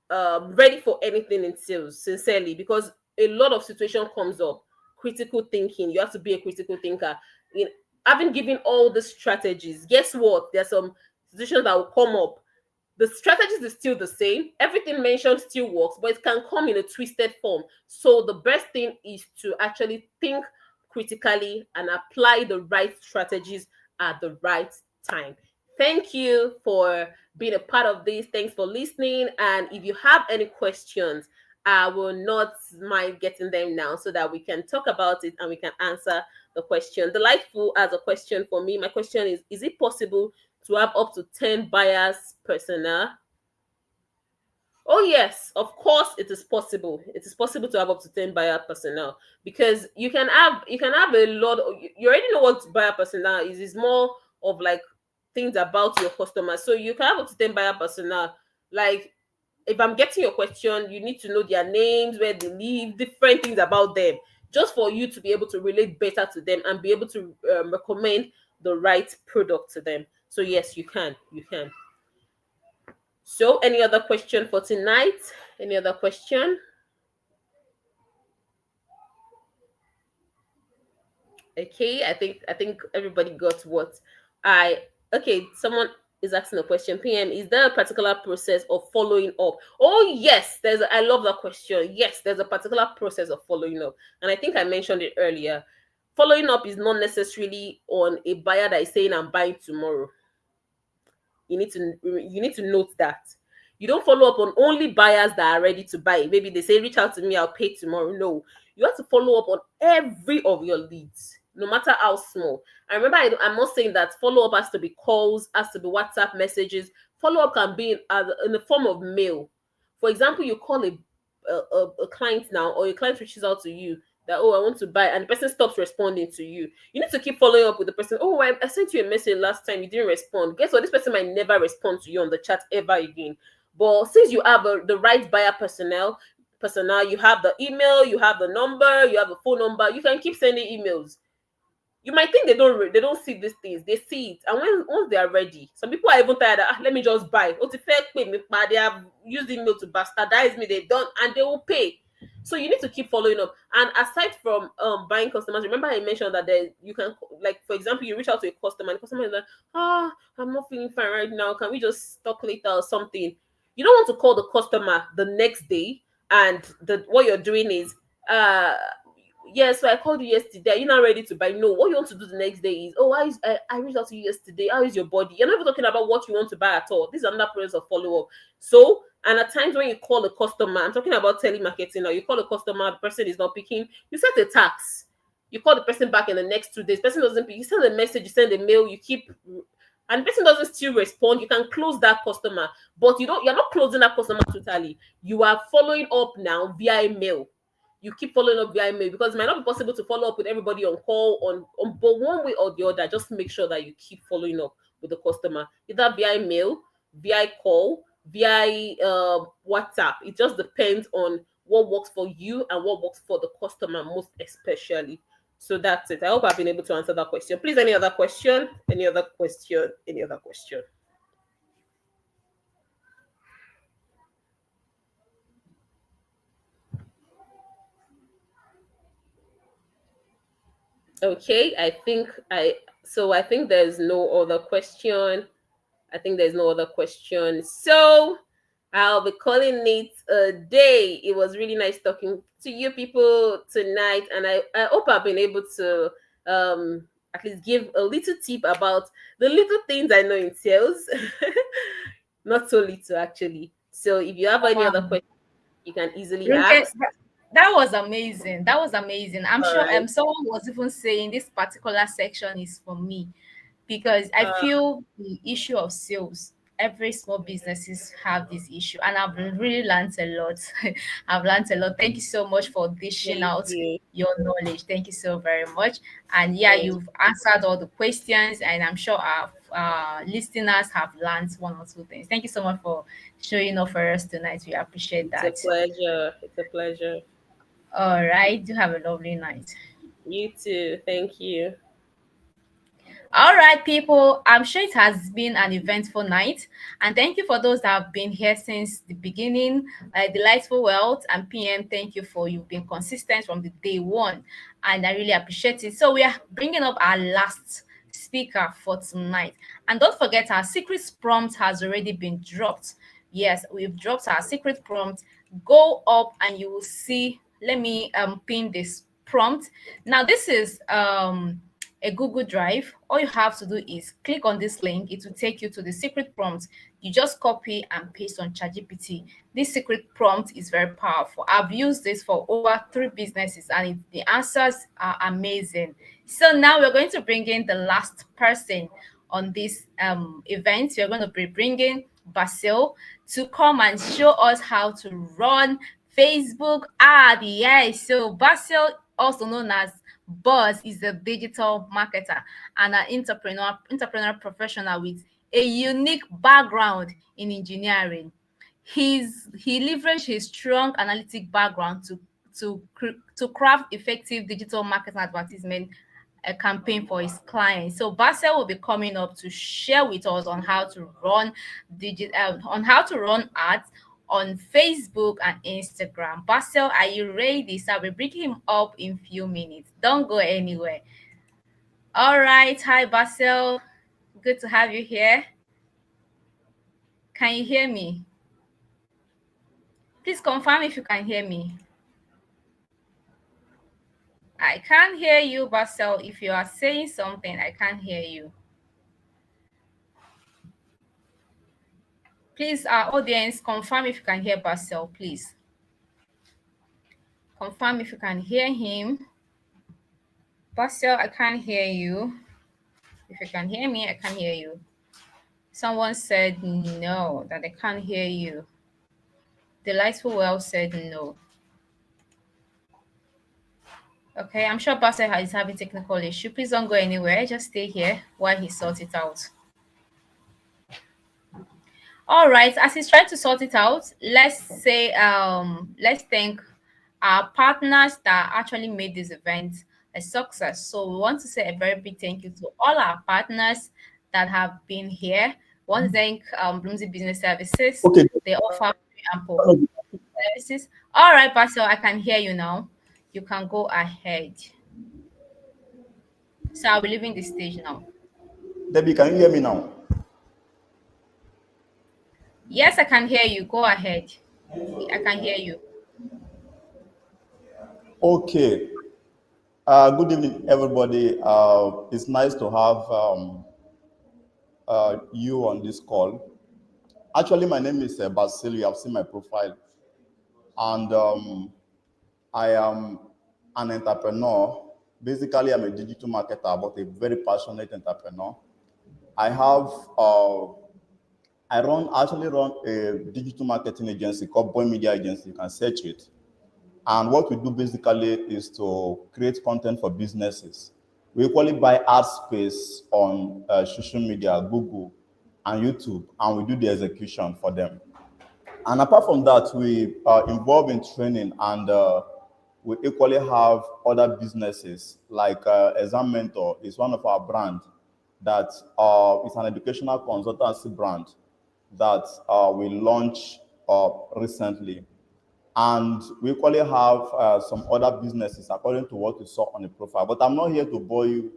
ready for anything in sales, sincerely, because a lot of situation comes up. Critical thinking, you have to be a critical thinker. In having given all the strategies, guess what? There's some situations that will come up. The strategies is still the same, everything mentioned still works, but it can come in a twisted form. So the best thing is to actually think critically and apply the right strategies at the right time. Thank you for being a part of this. Thanks for listening. And if you have any questions, I will not mind getting them now so that we can talk about it and we can answer the question. Delightful has a question for me. My question is it possible to have up to 10 buyers personnel? Oh yes, of course it is possible. It is possible to have up to 10 buyer personnel, because you can have a lot of, you already know what buyer personnel is. It's more of like things about your customers. So you can have up to 10 buyer personnel. Like, if I'm getting your question, you need to know their names, where they live, different things about them, just for you to be able to relate better to them and be able to recommend the right product to them. So yes, you can. You can. So, any other question for tonight? Any other question? Okay, I think everybody got what I okay, someone is asking a question. PM, is there a particular process of following up? Oh yes, I love that question. Yes, there's a particular process of following up. And I think I mentioned it earlier. Following up is not necessarily on a buyer that is saying I'm buying tomorrow. You need to note that. You don't follow up on only buyers that are ready to buy. Maybe they say reach out to me, I'll pay tomorrow. No, you have to follow up on every of your leads, no matter how small. And remember, I'm not saying that follow up has to be calls, has to be WhatsApp messages. Follow up can be in the form of mail. For example, you call a client now, or your client reaches out to you that, oh, I want to buy, and the person stops responding to you. You need to keep following up with the person. Oh, I sent you a message last time, you didn't respond. Guess what? This person might never respond to you on the chat ever again. But since you have the right buyer personnel, you have the email, you have the number, you have the phone number, you can keep sending emails. You might think they don't see these things. They see it, and once they are ready, some people are even tired of, let me just buy. Oh, to fair pay me, but they have used email to bastardize me. They don't, and they will pay. So you need to keep following up. And aside from buying customers, remember I mentioned that you can, like, for example, you reach out to a customer and the customer is like, I'm not feeling fine right now, can we just talk later or something? You don't want to call the customer the next day, and what you're doing is yes, so I called you yesterday. Are you not ready to buy? No, what you want to do the next day is, oh, I reached out to you yesterday. How is your body? You're not even talking about what you want to buy at all. This is another process of follow up. So, and at times when you call a customer, I'm talking about telemarketing now, you call a customer, the person is not picking, you set a tax. You call the person back in the next 2 days, person doesn't pick, you send a message, you send a mail, you keep, and the person doesn't still respond, you can close that customer, but you're not closing that customer totally. You are following up now via email. You keep following up via email because it might not be possible to follow up with everybody on call on but one way or the other. Just make sure that you keep following up with the customer, either via email, via call, via WhatsApp. It just depends on what works for you and what works for the customer most especially. So that's it. I hope I've been able to answer that question. Please, any other question? Any other question? Any other question? Okay, I think there's no other question. I think there's no other question. So I'll be calling it a day. It was really nice talking to you people tonight, and I hope I've been able to at least give a little tip about the little things I know in sales. Not so little actually. So if you have any Wow. other questions, you can easily Ronke, ask. that was amazing. That was amazing. I'm All sure right. someone was even saying this particular section is for me, because I Uh, feel the issue of sales, every small businesses have this issue, and I've really learned a lot. I've learned a lot. Thank you so much for dishing Thank out you. your knowledge. Thank you so very much. And yeah, Thank you've answered all the questions, and I'm sure our listeners have learned one or two things. Thank you so much for showing up for us tonight. We appreciate It's a that. pleasure. It's a pleasure. All right. Do have a lovely night. You too. Thank you. All right, people. I'm sure it has been an eventful night. And thank you for those that have been here since the beginning. Delightful Wealth and PM, thank you for you've been consistent from the day one. And I really appreciate it. So we are bringing up our last speaker for tonight. And don't forget, our secret prompt has already been dropped. Yes, we've dropped our secret prompt. Go up and you will see. Let me pin this prompt. Now, this is a Google Drive. All you have to do is click on this link. It will take you to the secret prompt. You just copy and paste on ChatGPT. This secret prompt is very powerful. I've used this for over 3 businesses, and the answers are amazing. So now we're going to bring in the last person on this event. We're going to be bringing Basil to come and show us how to run Facebook ad. Yes, so Basil, also known as Buzz, is a digital marketer and an entrepreneur professional with a unique background in engineering. He leveraged his strong analytic background to craft effective digital marketing advertisement a campaign for his clients. So Basel will be coming up to share with us on how to run ads on Facebook and Instagram. Basel, are you ready? So I'll be bringing him up in few minutes. Don't go anywhere. All right. Hi, Basel. Good to have you here. Can you hear me? Please confirm if you can hear me. I can't hear you, Basel. If you are saying something, I can't hear you. Please, our audience, confirm if you can hear Basel, please. Confirm if you can hear him. Basel, I can't hear you. If you can hear me, I can hear you. Someone said no, that they can't hear you. Delightful Well said no. Okay, I'm sure Basel is having technical issue. Please don't go anywhere. Just stay here while he sorts it out. All right, as he's trying to sort it out, let's thank our partners that actually made this event a success. So we want to say a very big thank you to all our partners that have been here. We want to thank Bloomsy Business Services. Okay. They offer free and services. All right, Basil, I can hear you now. You can go ahead. So I'll be leaving the stage now. Debbie, can you hear me now? Yes, I can hear you. Go ahead. I can hear you. Okay. Good evening, everybody. It's nice to have you on this call. Actually, my name is Basil. You have seen my profile, and I am an entrepreneur. Basically, I'm a digital marketer, but a very passionate entrepreneur. I have, actually run a digital marketing agency called Boy Media Agency. You can search it. And what we do basically is to create content for businesses. We equally buy ad space on social media, Google and YouTube, and we do the execution for them. And apart from that, we are involved in training, and we equally have other businesses like Exam Mentor is one of our brands that is an educational consultancy brand that we launched recently. And we equally have some other businesses according to what you saw on the profile. But I'm not here to bore you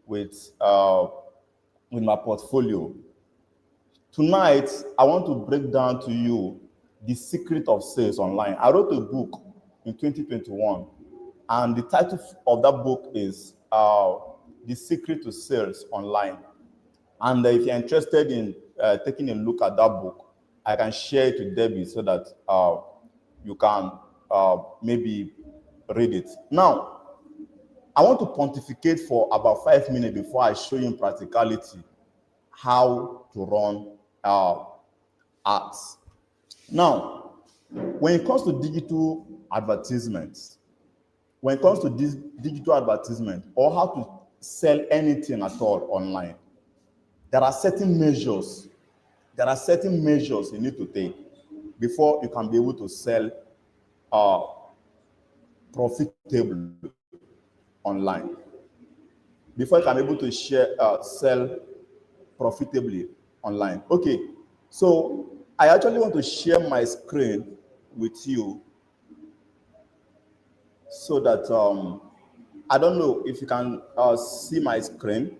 with my portfolio. Tonight, I want to break down to you the secret of sales online. I wrote a book in 2021, and the title of that book is The Secret to Sales Online. And if you're interested in taking a look at that book, I can share it with Debbie so that you can maybe read it. Now, I want to pontificate for about 5 minutes before I show you in practicality how to run ads. Now, when it comes to digital advertisements, or how to sell anything at all online, there are certain measures you need to take before you can be able to sell profitably online. Before you can be able to sell profitably online. Okay, so I actually want to share my screen with you so that I don't know if you can see my screen.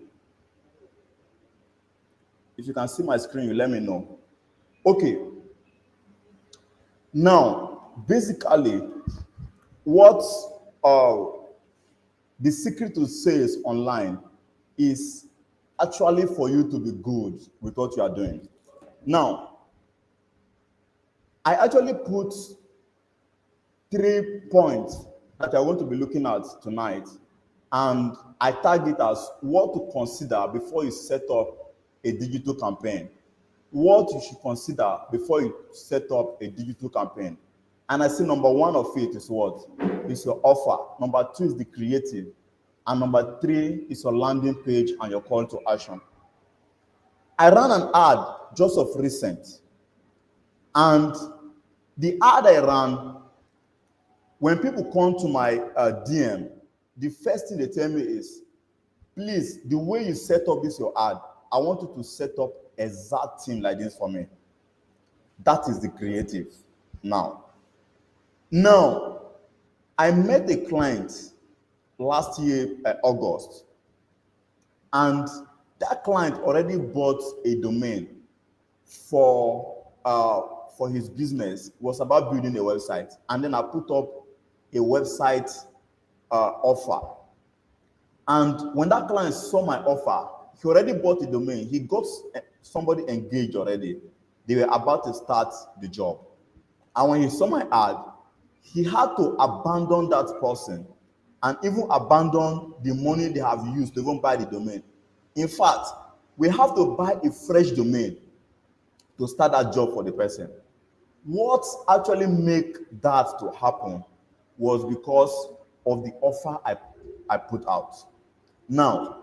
If you can see my screen, you let me know. Okay. Now, basically, what the secret to sales online is actually for you to be good with what you are doing. Now, I actually put 3 points that I want to be looking at tonight, and I tag it as what to consider before you set up a digital campaign. What you should consider before you set up a digital campaign. And I say number 1 of it is what? Is your offer. Number 2 is the creative. And number 3 is your landing page and your call to action. I ran an ad just of recent. And the ad I ran, when people come to my DM, the first thing they tell me is, please, the way you set up this your ad, I want you to set up exact thing like this for me. That is the creative. Now, I met a client last year, August, and that client already bought a domain for his business. It was about building a website, and then I put up a website offer. And when that client saw my offer, he already bought the domain. He got somebody engaged already. They were about to start the job. And when he saw my ad, he had to abandon that person and even abandon the money they have used to even buy the domain. In fact, we have to buy a fresh domain to start that job for the person. What actually made that to happen was because of the offer I put out. Now,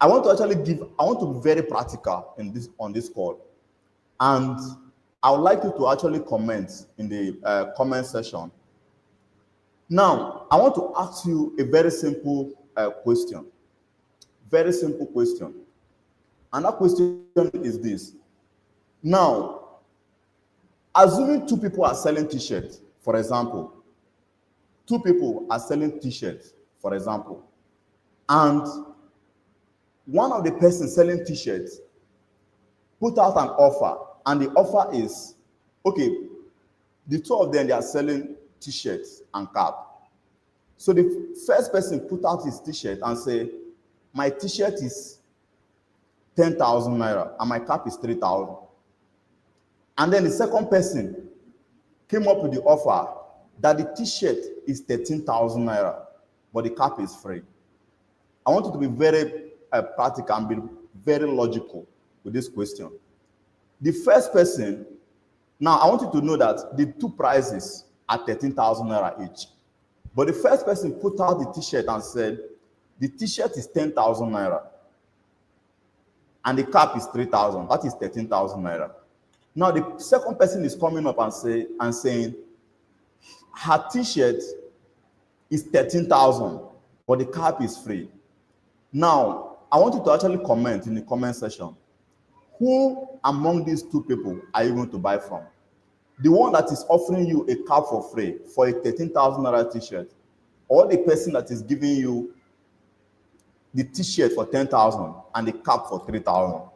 I want to be very practical on this call. And I would like you to actually comment in the comment section. Now, I want to ask you a very simple question. Very simple question. And that question is this. Now, assuming 2 people are selling t-shirts, for example, 2 people are selling t-shirts, for example, and one of the persons selling t-shirts put out an offer, and the offer is, okay, the 2 of them, they are selling t-shirts and cap. So the first person put out his t-shirt and say, my t-shirt is 10,000 naira and my cap is 3,000. And then the second person came up with the offer that the t-shirt is 13,000 naira, but the cap is free. I want you to be very practical and be very logical with this question. The first person, now I want you to know that the two prices are 13,000 naira each. But the first person put out the t-shirt and said, the t-shirt is 10,000 naira and the cap is 3,000. That is 13,000 naira. Now the second person is coming up and saying, her t-shirt is 13,000, but the cap is free. Now, I want you to actually comment in the comment section. Who among these two people are you going to buy from? The one that is offering you a cap for free for a 13,000 naira t-shirt, or the person that is giving you the t-shirt for 10,000 and the cap for 3,000?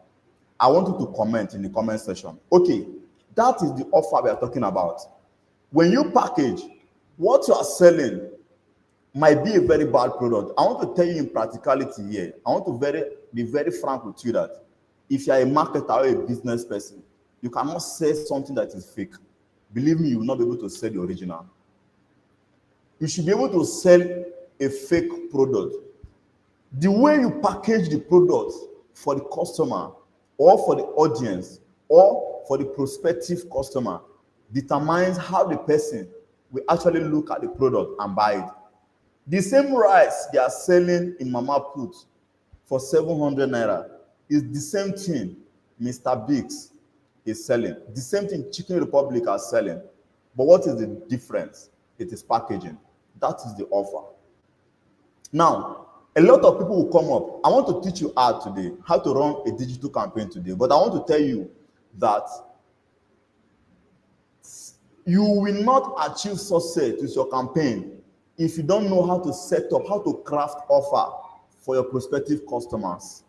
I want you to comment in the comment section. Okay, that is the offer we are talking about. When you package, what you are selling might be a very bad product. I want to tell you in practicality here. I want to be very frank with you that if you are a marketer or a business person, you cannot sell something that is fake. Believe me, you will not be able to sell the original. You should be able to sell a fake product. The way you package the product for the customer or for the audience or for the prospective customer determines how the person will actually look at the product and buy it. The same rice they are selling in Mama Put for 700 naira is the same thing Mr. Biggs is selling. The same thing Chicken Republic are selling. But what is the difference? It is packaging. That is the offer. Now, a lot of people will come up. I want to teach you how to run a digital campaign today. But I want to tell you that you will not achieve success with your campaign if you don't know how to set up, how to craft offer for your prospective customers.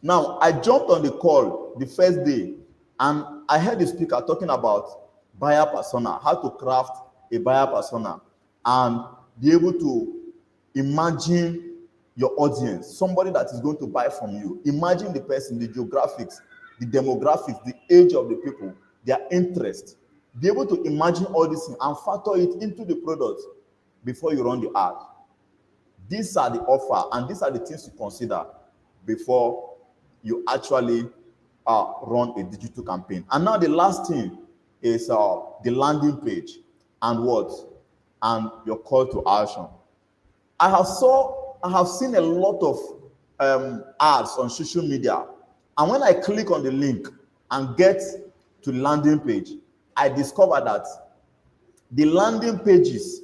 Now, I jumped on the call the first day and I heard the speaker talking about buyer persona, how to craft a buyer persona and be able to imagine your audience, somebody that is going to buy from you. Imagine the person, the geographics, the demographics, the age of the people, their interest. Be able to imagine all this and factor it into the product before you run the ad. These are the offer and these are the things to consider before you actually run a digital campaign. And now the last thing is the landing page and what? And your call to action. I have seen a lot of ads on social media, and when I click on the link and get to landing page, I discover that the landing pages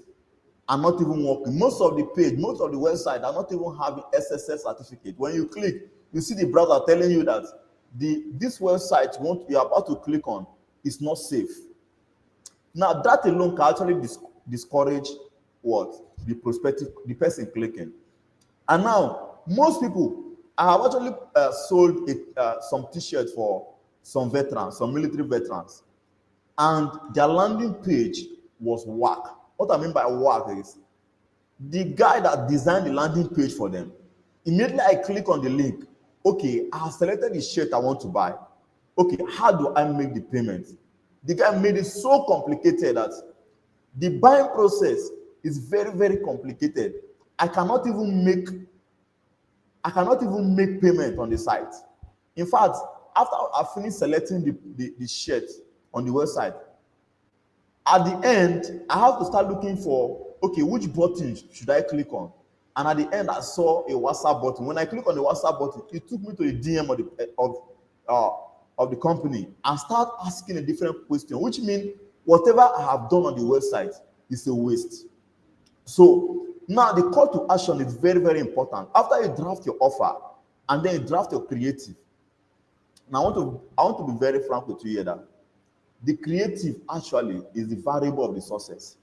are not even working. Most of the website are not even having SSL certificate. When you click, you see the browser telling you that this website you're about to click on is not safe. Now that alone can actually discourage what? The person clicking. And now most people, I have actually sold some t-shirts for some veterans, some military veterans, and their landing page was whack. What I mean by whack is the guy that designed the landing page for them. Immediately I click on the link. Okay, I have selected the shirt I want to buy. Okay, how do I make the payment? The guy made it so complicated that the buying process is very, very complicated. I cannot even make payment on the site. In fact, after I finished selecting the shirt on the website, at the end, I have to start looking for, okay, which button should I click on? And at the end, I saw a WhatsApp button. When I click on the WhatsApp button, it took me to a DM of the company and start asking a different question, which means whatever I have done on the website is a waste. So now the call to action is very, very important. After you draft your offer and then you draft your creative. Now I want to be very frank with you here that the creative actually is the variable of the success.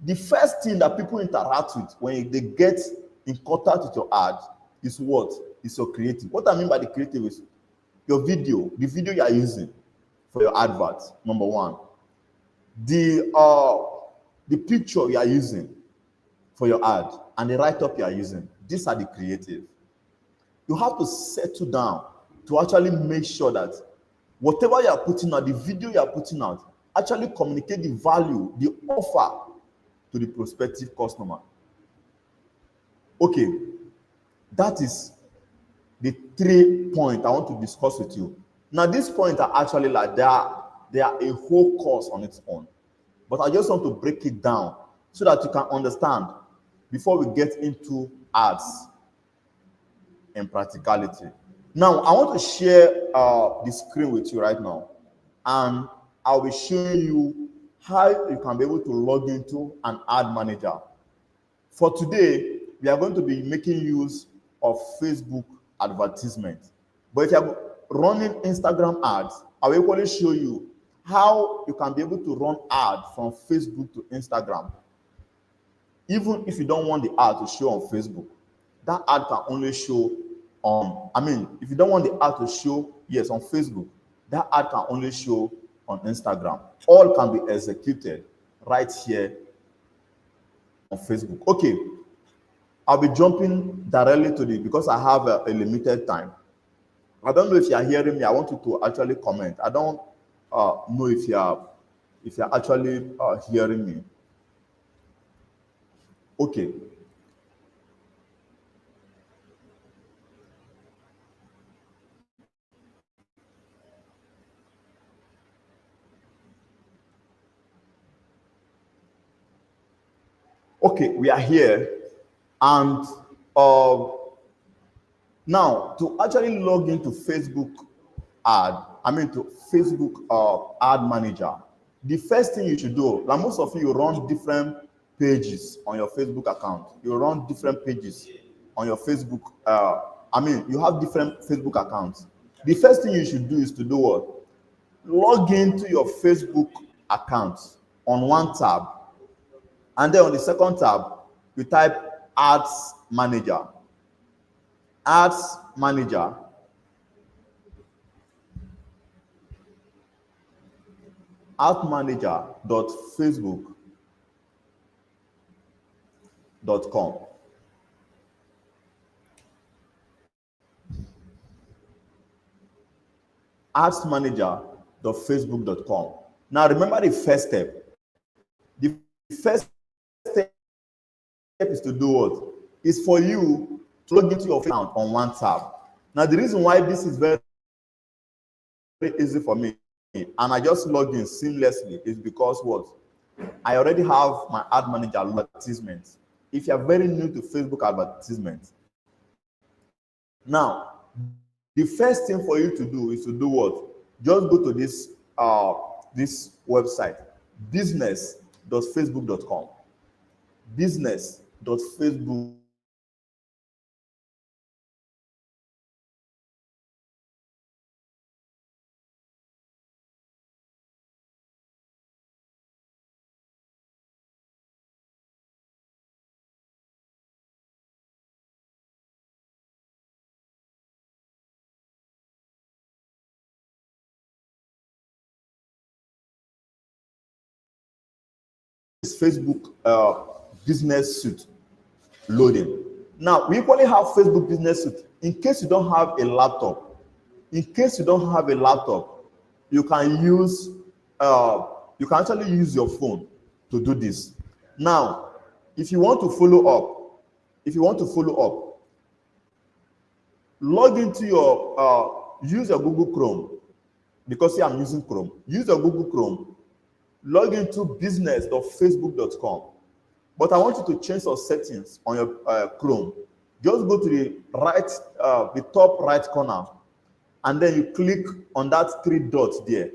The first thing that people interact with when they get in contact with your ad is what? Is your creative. What I mean by the creative is your video, the video you are using for your advert, number one. The picture you are using, for your ad and the write-up you are using. These are the creative. You have to settle down to actually make sure that whatever you are putting out, the video you are putting out, actually communicate the value, the offer to the prospective customer. Okay, that is the 3 points I want to discuss with you. Now, these points are actually like they are a whole course on its own. But I just want to break it down so that you can understand before we get into ads and practicality. Now, I want to share the screen with you right now, and I'll be showing you how you can be able to log into an ad manager. For today, we are going to be making use of Facebook advertisement. But if you're running Instagram ads, I will equally show you how you can be able to run ads from Facebook to Instagram. Even if you don't want the ad to show on Facebook, that ad can only show on, if you don't want the ad to show, yes, on Facebook, that ad can only show on Instagram. All can be executed right here on Facebook. Okay, I'll be jumping directly to because I have a limited time. I don't know if you are hearing me. I want you to actually comment. I don't know if you are actually hearing me. Okay. Okay, we are here, and now to actually log into Facebook to Facebook ad manager, the first thing you should do, like most of you run different pages on your Facebook account. You run different pages on your Facebook. You have different Facebook accounts. The first thing you should do is to do what? Log into your Facebook account on one tab. And then on the second tab, you type Ads Manager. Ads Manager. admanager.facebook.com. adsmanager.facebook.com. Now remember the first step. The first step is to do what? Is for you to log into your account on one tab. Now the reason why this is very easy for me and I just log in seamlessly is because what? I already have my ad manager advertisement. If you are very new to Facebook advertisement, now the first thing for you to do is to do what? Just go to this website, business.facebook.com. business.facebook. Facebook business suite loading. Now we equally have Facebook business suite. In case you don't have a laptop, you can actually use your phone to do this. Now, if you want to follow up, log into your use your Google Chrome, because here I'm using Chrome. Use your Google Chrome. Log into business.facebook.com. But I want you to change your settings on your Chrome. Just go to the top right corner, and then you click on that 3 dots there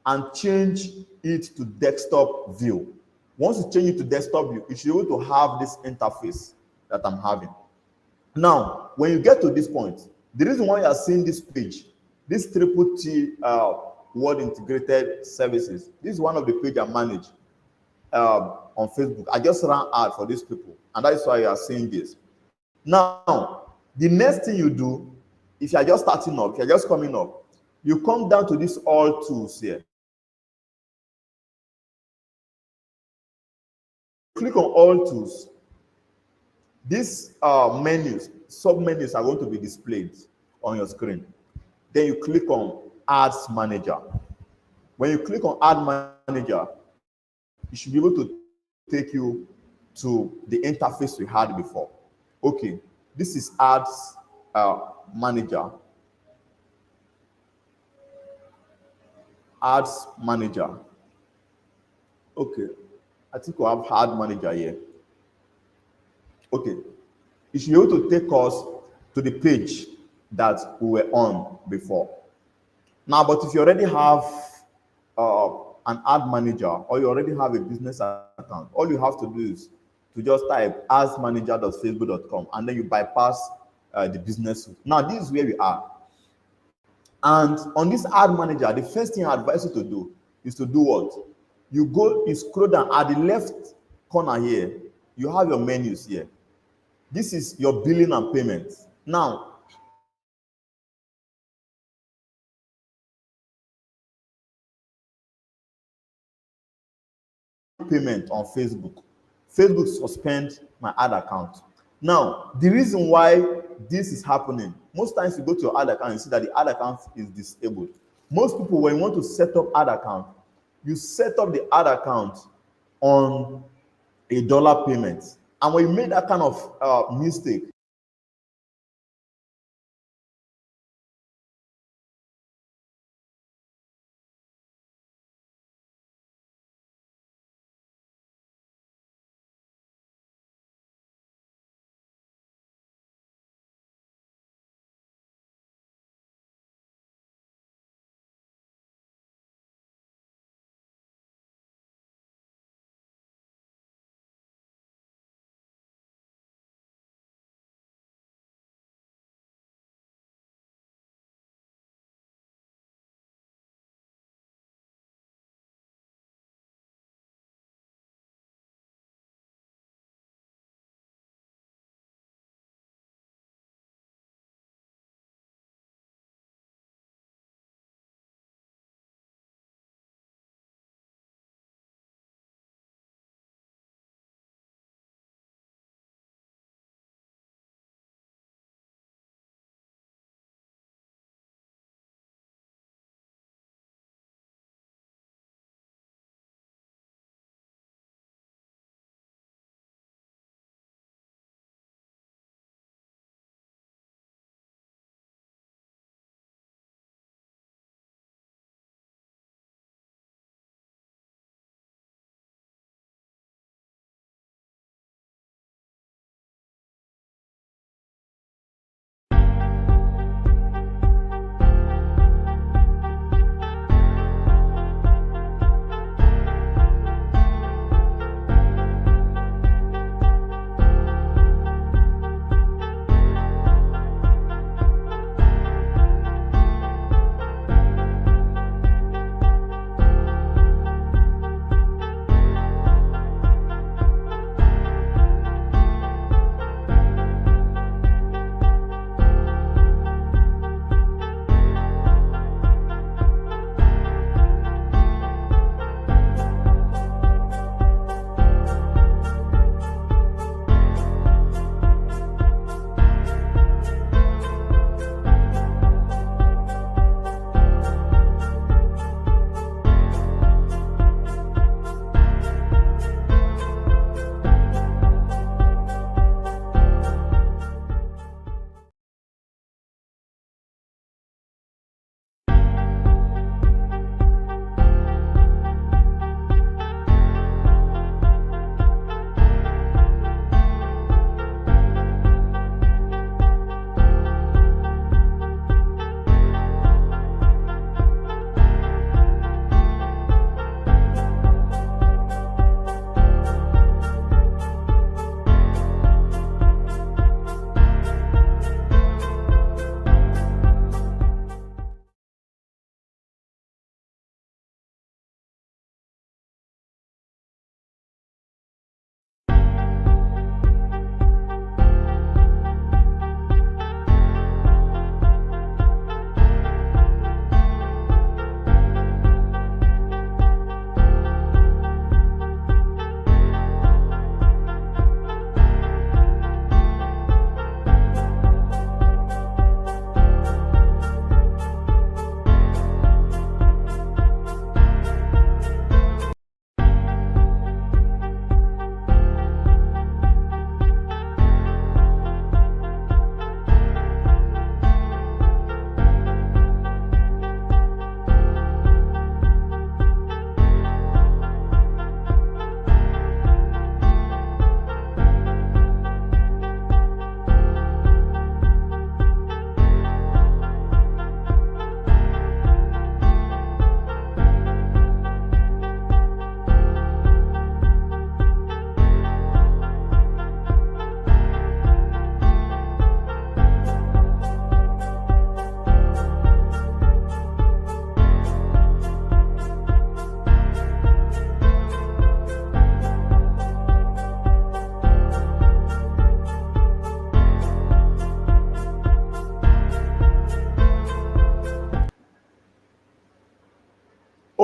and change it to desktop view. Once you change it to desktop view, you should be able to have this interface that I'm having. Now, when you get to this point, the reason why you are seeing this page, this triple T Word Integrated Services, this is one of the pages I manage on Facebook. I just ran ad for these people, and that is why you are seeing this. Now, the next thing you do, if you are just starting up, if you are just coming up, you come down to this all tools here. Click on all tools. These menus, sub menus are going to be displayed on your screen. Then you click on Ads Manager. When you click on Ad Manager, you should be able to take you to the interface we had before. Okay, this is Ads Manager. Ads Manager. Okay, I think we have Ad Manager here. Okay, it should be able to take us to the page that we were on before. Now, but if you already have an ad manager or you already have a business account, all you have to do is to just type adsmanager.facebook.com and then you bypass the business. Now, this is where we are. And on this ad manager, the first thing I advise you to do is to do what? You scroll down at the left corner here, you have your menus here. This is your billing and payments. Now, payment on Facebook. Facebook suspend my ad account. Now, the reason why this is happening, most times you go to your ad account and see that the ad account is disabled. Most people, when you want to set up ad account, you set up the ad account on a dollar payment. And when you make that kind of mistake,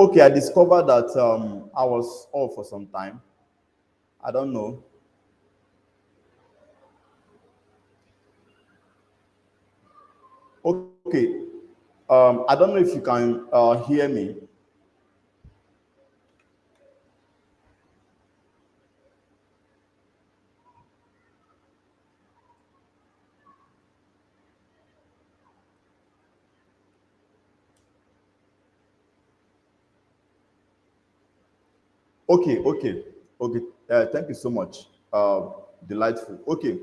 Okay, I discovered that I was off for some time. I don't know. Okay, I don't know if you can hear me. Okay. Thank you so much. Delightful. Okay,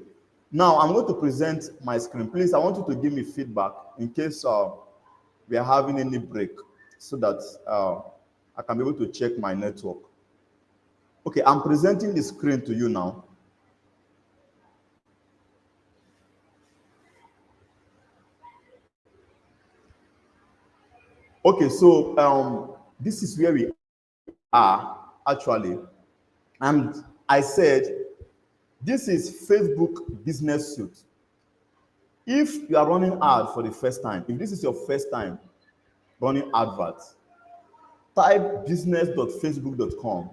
now I'm going to present my screen. Please, I want you to give me feedback in case we are having any break, so that I can be able to check my network. Okay, I'm presenting the screen to you now. Okay, so this is where we are actually, and I said this is Facebook Business Suite. If you are running ad for the first time, if this is your first time running adverts, type business.facebook.com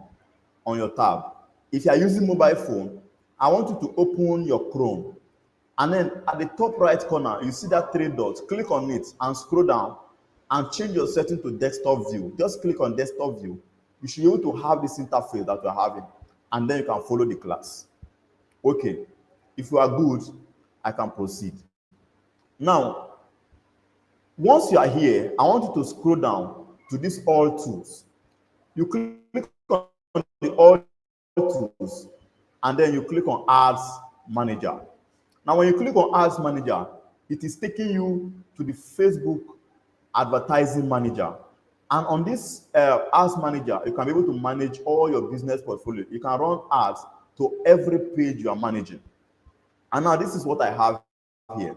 on your tab. If you are using mobile phone, I want you to open your Chrome, and then at the top right corner you see that three dots. Click on it and scroll down and change your setting to desktop view. Just click on desktop view. You should be able to have this interface that you're having, and then you can follow the class. Okay, if you are good, I can proceed. Now, once you are here, I want you to scroll down to this all tools. You click on the all tools, and then you click on ads manager. Now, when you click on ads manager, it is taking you to the Facebook advertising manager. And on this ads manager, you can be able to manage all your business portfolio. You can run ads to every page you are managing. And now this is what I have here.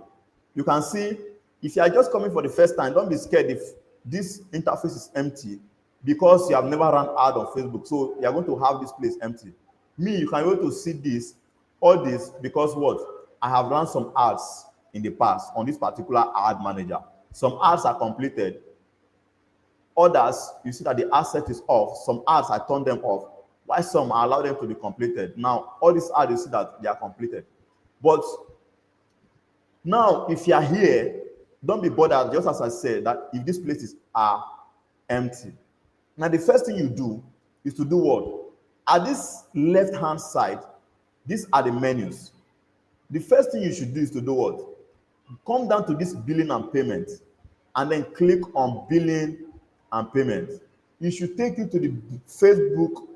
You can see, if you are just coming for the first time, don't be scared if this interface is empty, because you have never run ad on Facebook. So you are going to have this place empty. Me, you can be able to see this, all this, because what? I have run some ads in the past on this particular ad manager. Some ads are completed. Others, you see that the asset is off. Some ads, I turn them off, while some I allow them to be completed. Now, all these ads, you see that they are completed. But now, if you are here, don't be bothered, just as I said, that if these places are empty. Now, the first thing you do is to do what? At this left-hand side, these are the menus. The first thing you should do is to do what? Come down to this billing and payment, and then click on billing and payment. It should take you to the Facebook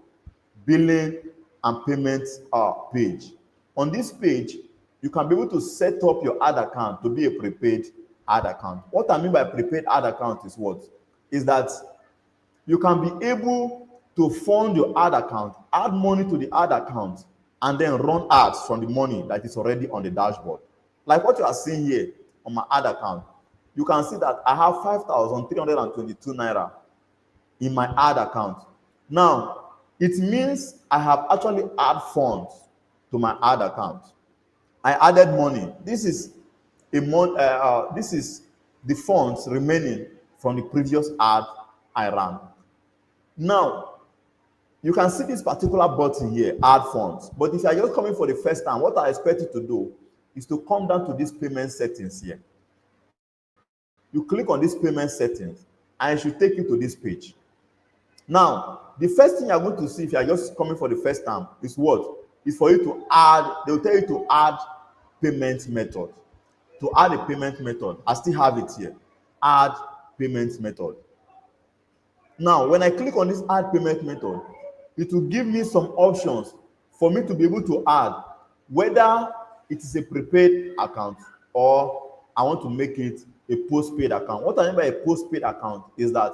billing and payment page. On this page, you can be able to set up your ad account to be a prepaid ad account. What I mean by prepaid ad account is what? Is that you can be able to fund your ad account, add money to the ad account, and then run ads from the money that is already on the dashboard. Like what you are seeing here on my ad account, you can see that I have 5,322 naira in my ad account. Now, it means I have actually added funds to my ad account. I added money. This is this is the funds remaining from the previous ad I ran. Now, you can see this particular button here, add funds. But if you are just coming for the first time, what I expect you to do is to come down to this payment settings here. You click on this payment settings, and it should take you to this page. Now, the first thing you're going to see if you're just coming for the first time is what? Is for you to add, they'll tell you to add payment method. To add a payment method, I still have it here. Add payment method. Now, when I click on this add payment method, it will give me some options for me to be able to add whether it is a prepaid account or I want to make it a postpaid account. What I mean by a postpaid account is that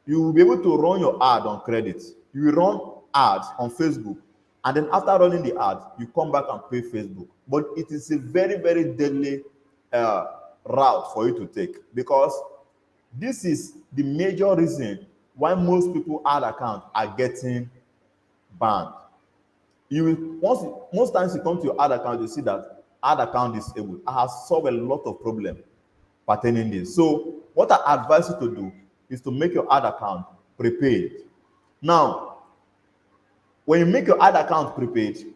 you will be able to run your ad on credit. You will run ads on Facebook, and then after running the ad, you come back and pay Facebook. But it is a very, very deadly route for you to take, because this is the major reason why most people ad account are getting banned. You will, most times you come to your ad account, you see that ad account is disabled. I have solved a lot of problems pertaining this. So what I advise you to do is to make your ad account prepaid. Now, when you make your ad account prepaid,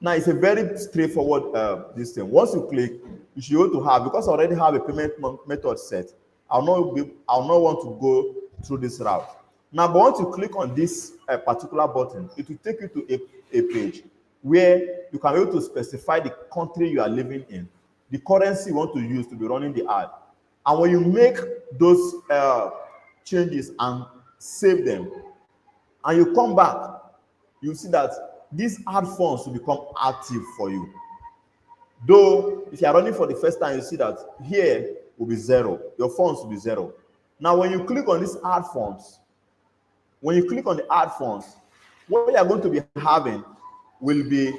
now it's a very straightforward this thing. Once you click, you should be able to have, because I already have a payment method set. I'll not want to go through this route. Now, but once you click on this particular button, it will take you to a page where you can be able to specify the country you are living in, the currency you want to use to be running the ad. And when you make those changes and save them, and you come back, you see that these ad funds will become active for you. Though, if you are running for the first time, you see that here will be zero. Your funds will be zero. Now, when you click on these ad funds, when you click on the ad funds, what you are going to be having will be,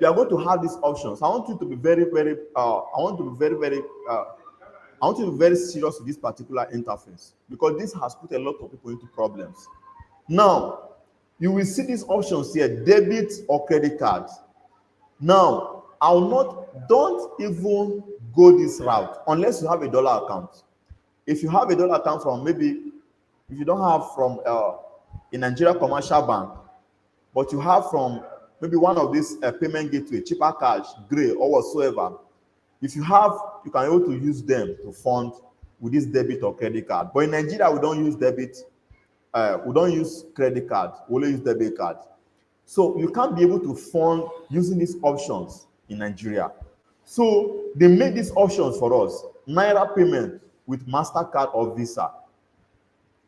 you are going to have these options. I want you to be very, very, I want you to be very serious with this particular interface, because this has put a lot of people into problems. Now, you will see these options here, debit or credit card. Now, don't even go this route unless you have a dollar account. If you have a dollar account from, maybe, if you don't have from a Nigeria commercial bank, but you have from maybe one of these payment gateway, Chipper Cash, Gray, or whatsoever, if you have, you can be able to use them to fund with this debit or credit card. But in Nigeria, we don't use debit, we don't use credit card, we only use debit card. So you can't be able to fund using these options in Nigeria. So they made these options for us. Naira payment with MasterCard or Visa.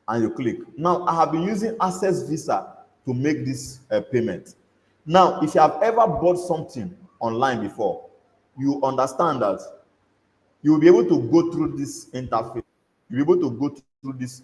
And you click. Now, I have been using Access Visa to make this payment. Now, if you have ever bought something online before, you understand that you will be able to go through this interface. You'll be able to go through this.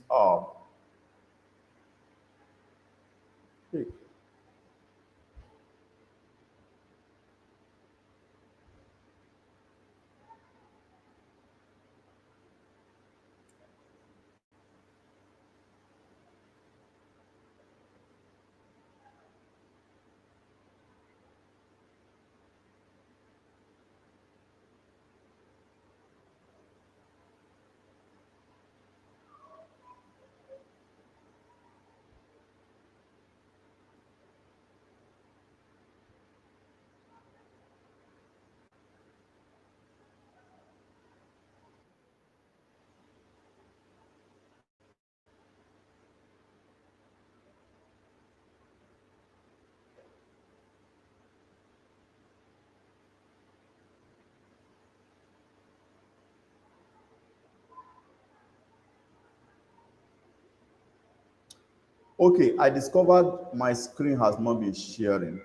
Okay, I discovered my screen has not been sharing.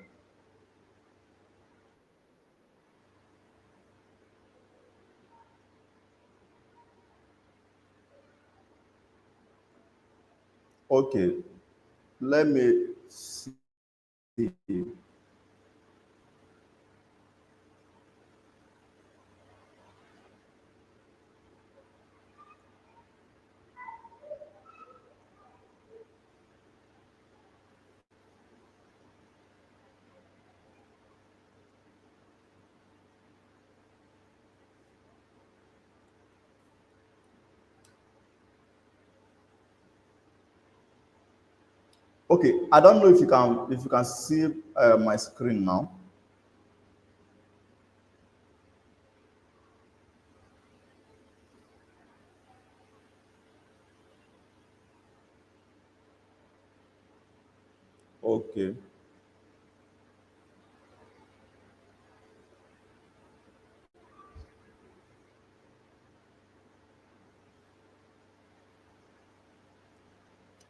Okay, let me see. Okay, I don't know if you can see my screen now. Okay.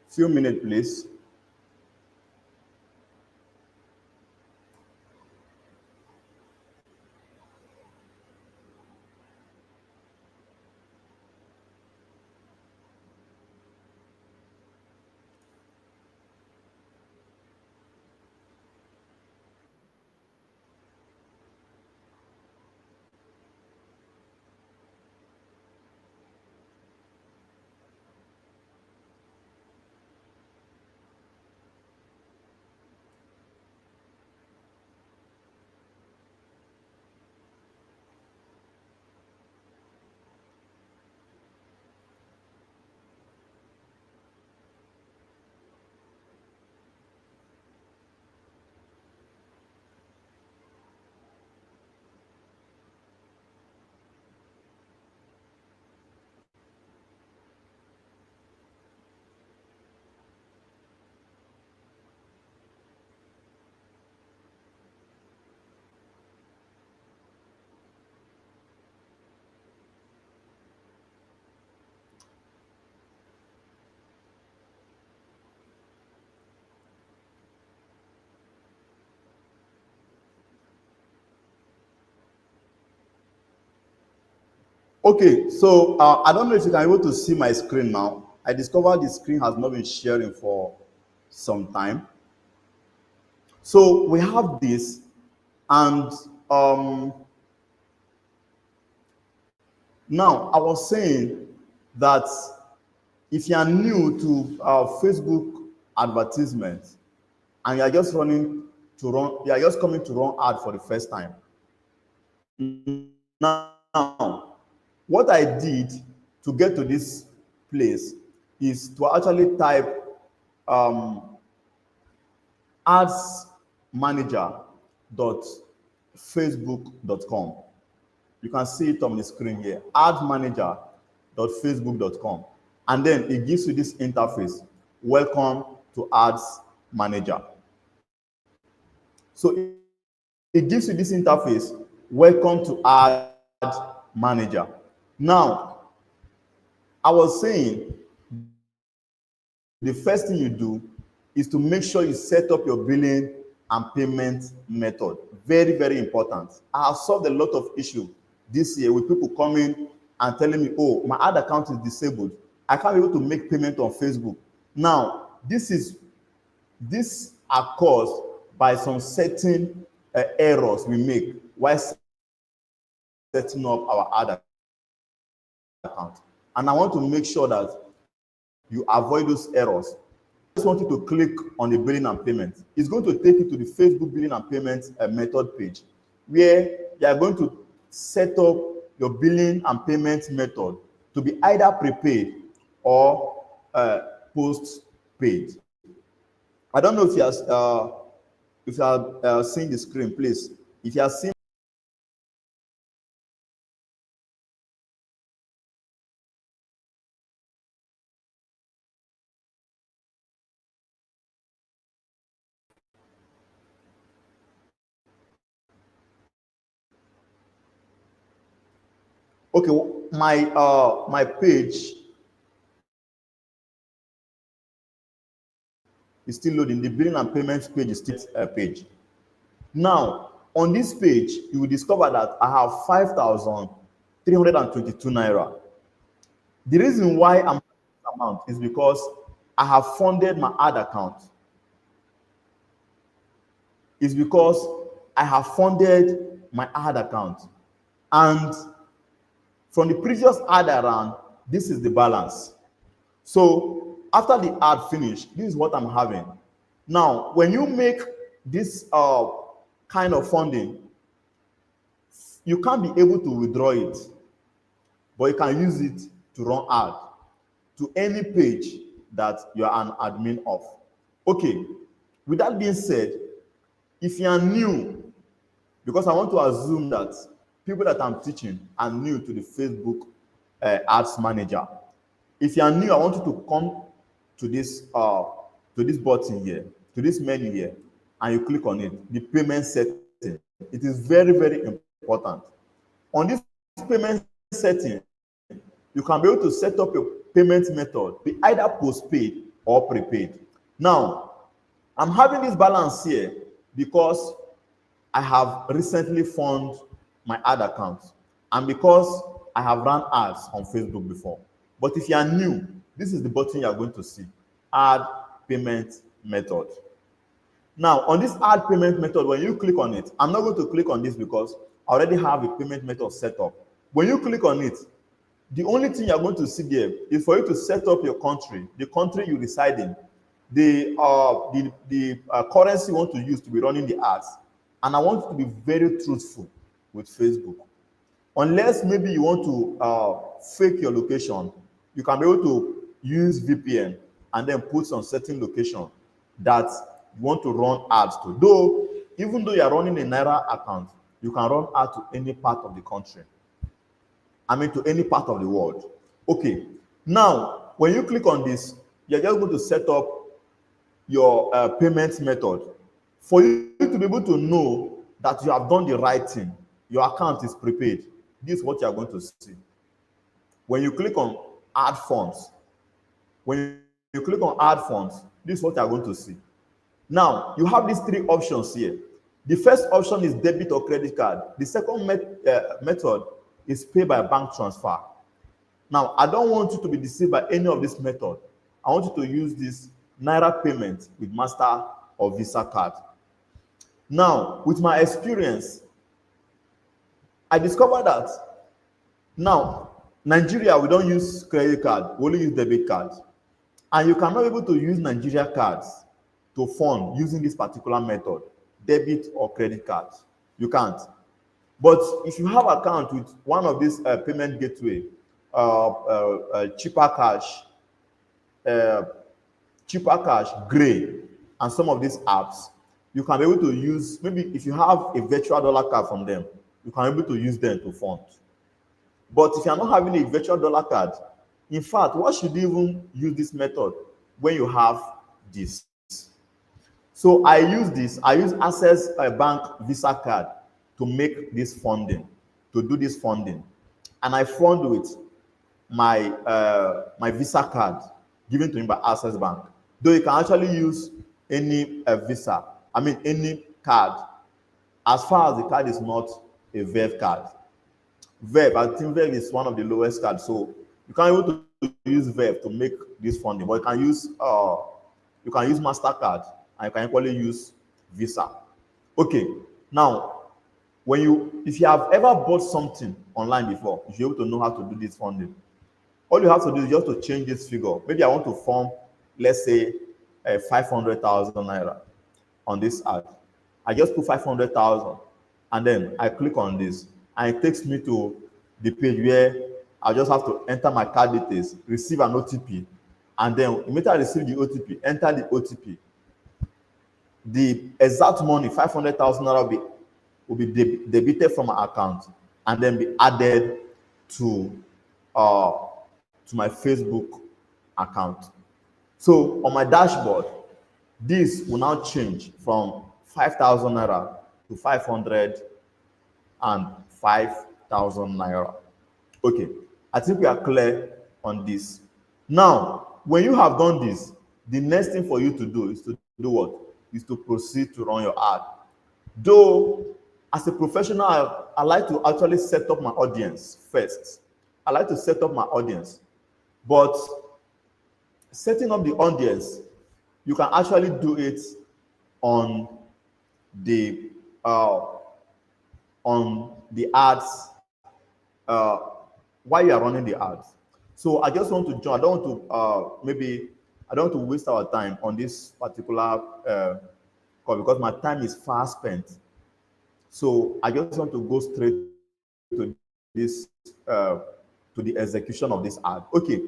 Few minutes, please. Okay, so I don't know if you can be able to see my screen now. I discovered the screen has not been sharing for some time. So we have this, and now I was saying that if you are new to Facebook advertisements and you are just you are just coming to run ad for the first time. Now, what I did to get to this place is to actually type um, adsmanager.facebook.com. You can see it on the screen here, adsmanager.facebook.com. And then it gives you this interface, welcome to Ads Manager. So it gives you this interface, welcome to Ad Manager. Now, I was saying the first thing you do is to make sure you set up your billing and payment method. Very, very important. I have solved a lot of issues this year with people coming and telling me, oh, my ad account is disabled. I can't be able to make payment on Facebook. Now, these are caused by some certain errors we make while setting up our ad account. And I want to make sure that you avoid those errors. I just want you to click on the billing and payment. It's going to take you to the Facebook billing and payment method page, where you are going to set up your billing and payment method to be either prepaid or postpaid. I don't know if you are seeing the screen, please. If you are seeing, okay, my page is still loading. The billing and payments page is still a page. Now, on this page, you will discover that I have 5,322 naira. The reason why I'm this amount is because I have funded my ad account. It's because I have funded my ad account. And from the previous ad I ran, this is the balance. So after the ad finished, this is what I'm having. Now, when you make this kind of funding, you can't be able to withdraw it, but you can use it to run ad to any page that you are an admin of. Okay, with that being said, if you are new, because I want to assume that people that I'm teaching are new to the Facebook Ads Manager. If you are new, I want you to come to this button here, to this menu here, and you click on it, the payment setting. It is very, very important. On this payment setting, you can be able to set up your payment method, be either postpaid or prepaid. Now, I'm having this balance here because I have recently funded my ad account and because I have run ads on Facebook before. But if you are new, this is the button you are going to see, add payment method. Now, on this add payment method, when you click on it, I'm not going to click on this because I already have a payment method set up. When you click on it, the only thing you're going to see there is for you to set up your country, the country you reside in, the currency you want to use to be running the ads. And I want you to be very truthful with Facebook. Unless maybe you want to fake your location, you can be able to use VPN and then put some certain location that you want to run ads to. Though, even though you are running a Naira account, you can run ads to any part of the country. I mean, to any part of the world. Okay. Now, when you click on this, you're just going to set up your payment method. For you to be able to know that you have done the right thing, your account is prepaid. This is what you are going to see. When you click on add funds, this is what you are going to see. Now, you have these three options here. The first option is debit or credit card. The second method is pay by bank transfer. Now, I don't want you to be deceived by any of this method. I want you to use this Naira payment with Master or Visa card. Now, with my experience, I discovered that now, Nigeria, we don't use credit card, we only use debit cards. And you cannot be able to use Nigeria cards to fund using this particular method, debit or credit cards. You can't. But if you have account with one of these payment gateway, cheaper cash, Gray, and some of these apps, you can be able to use, maybe if you have a virtual dollar card from them, you can be able to use them to fund. But if you're not having a virtual dollar card, in fact, why should you even use this method when you have this? So I use Access Bank Visa card to make this funding, to do this funding. And I fund with my my Visa card given to me by Access Bank. Though you can actually use any Visa, any card, as far as the card is not a Verve card. Verve, I think Verve is one of the lowest cards, so you can able to use Verve to make this funding, but you can use MasterCard and you can equally use Visa. Okay, now if you have ever bought something online before, you should be able to know how to do this funding. All you have to do is just to change this figure. Maybe I want to fund, let's say, 500,000 naira on this ad. I just put 500,000 and then I click on this and it takes me to the page where I just have to enter my card details, receive an OTP, and then immediately I receive the OTP, enter the OTP. The exact money, 500,000 naira, will be debited from my account and then be added to my Facebook account. So on my dashboard, this will now change from 5,000 naira to 505,000 naira. Okay, I think we are clear on this. Now, when you have done this, the next thing for you to do is to do what? Is to proceed to run your ad. Though, as a professional, I like to actually set up my audience first. I like to set up my audience. But setting up the audience, you can actually do it on the ads while you are running the ads. So I just want to join. I don't want to waste our time on this particular call because my time is fast spent. So I just want to go straight to this to the execution of this ad. Okay.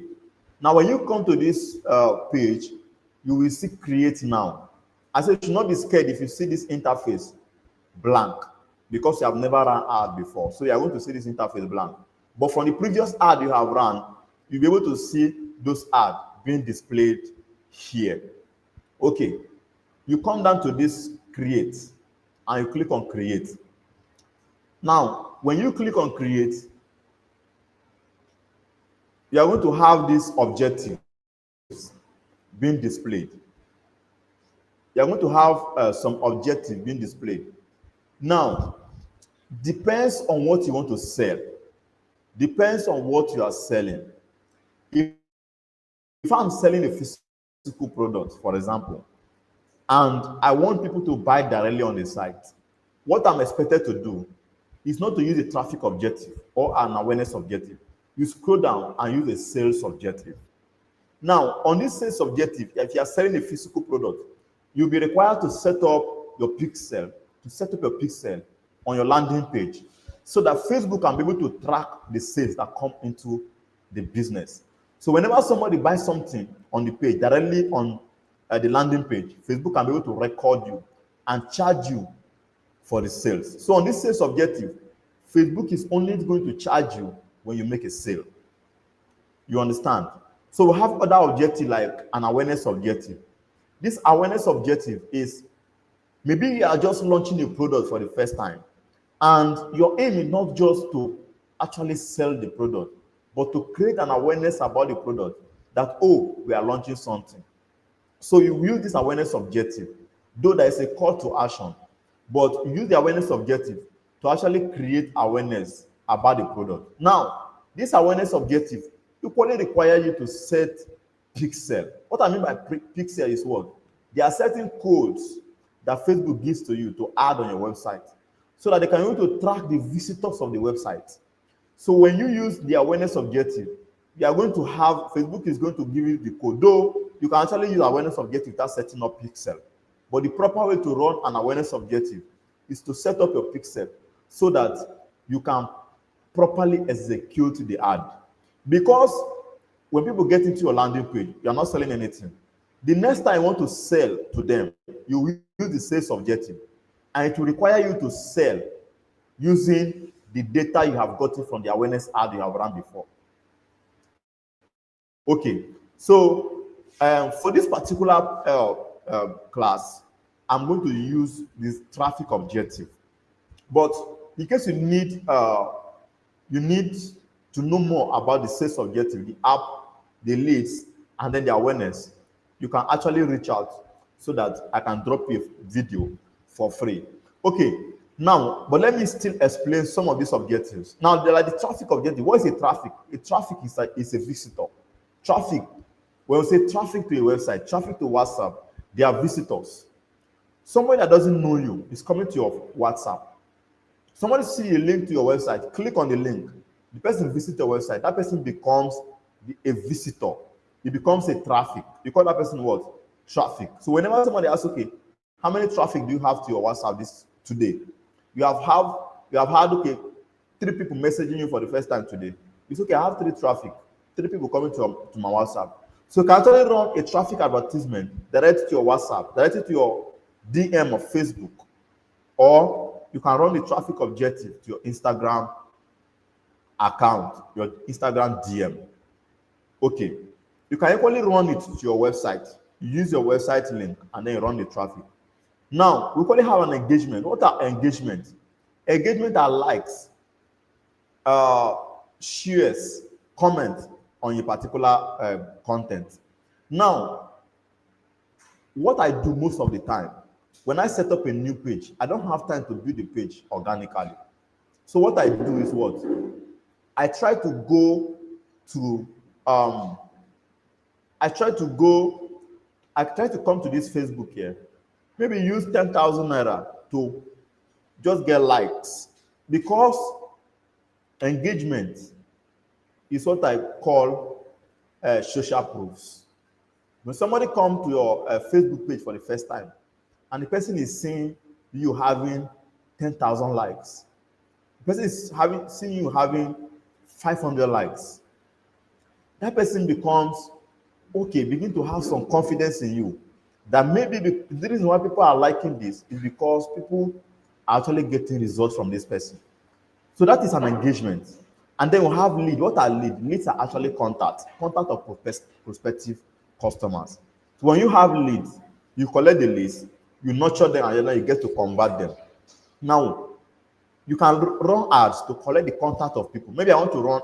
Now, when you come to this page, you will see create now. I said, you should not be scared if you see this interface blank because you have never run ad before. So you are going to see this interface blank. But from the previous ad you have run, you'll be able to see those ads being displayed here. Okay. You come down to this create and you click on create. Now, when you click on create, you are going to have these objectives being displayed. You are going to have some objectives being displayed. Now, depends on what you want to sell. Depends on what you are selling. If I'm selling a physical product, for example, and I want people to buy directly on the site, what I'm expected to do is not to use a traffic objective or an awareness objective. You scroll down and use a sales objective. Now, on this sales objective, if you are selling a physical product, you'll be required to set up your pixel, on your landing page so that Facebook can be able to track the sales that come into the business. So whenever somebody buys something on the page, directly on the landing page, Facebook can be able to record you and charge you for the sales. So on this sales objective, Facebook is only going to charge you when you make a sale. You understand? So we have other objective like an awareness objective. This awareness objective is maybe you are just launching a product for the first time and your aim is not just to actually sell the product, but to create an awareness about the product that, oh, we are launching something. So you use this awareness objective, though there is a call to action, but you use the awareness objective to actually create awareness about the product. Now, this awareness objective equally require you to set pixel. What I mean by pixel is what? There are certain codes that Facebook gives to you to add on your website so that they can use to track the visitors of the website. So when you use the awareness objective, you are going to have, Facebook is going to give you the code. Though you can actually use awareness objective without setting up pixel. But the proper way to run an awareness objective is to set up your pixel so that you can properly execute the ad. Because when people get into your landing page, you are not selling anything. The next time you want to sell to them, you will use the sales objective. And it will require you to sell using the data you have gotten from the awareness ad you have run before. Okay, so for this particular class, I'm going to use this traffic objective. But in case you need to know more about the sales objective, the app, the leads, and then the awareness, you can actually reach out so that I can drop you a video for free. Okay, now, but let me still explain some of these objectives. Now, there are the traffic objective. What is a traffic? A traffic is a visitor. Traffic, when we say traffic to a website, traffic to WhatsApp, they are visitors. Somebody that doesn't know you is coming to your WhatsApp. Somebody see a link to your website, click on the link. The person visits your website. That person becomes a visitor. It becomes a traffic. You call that person what? Traffic. So whenever somebody asks, okay, how many traffic do you have to your WhatsApp today? You have had okay, 3 people messaging you for the first time today. It's okay, I have 3 traffic. 3 people coming to my WhatsApp. So you can actually run a traffic advertisement directly to your WhatsApp, directly to your DM of Facebook, or you can run the traffic objective to your Instagram account, your Instagram DM. Okay, you can equally run it to your website. You use your website link and then you run the traffic. Now, we equally have an engagement. What are engagement? Engagement are likes, shares, comments on your particular content. Now, what I do most of the time, when I set up a new page, I don't have time to build the page organically. So what I do is what? I try to go to, I try to come to this Facebook here, maybe use 10,000 naira to just get likes, because engagement is what I call social proofs. When somebody comes to your Facebook page for the first time, and the person is seeing you having 10,000 likes, the person is seeing you having 500 likes, that person becomes, okay, begin to have some confidence in you. That maybe the reason why people are liking this is because people are actually getting results from this person. So that is an engagement. And then we have lead. What are lead? Leads are actually contact of prospective customers. So when you have leads, you collect the leads, you nurture them, and then you get to convert them. Now, you can run ads to collect the contact of people. Maybe I want to run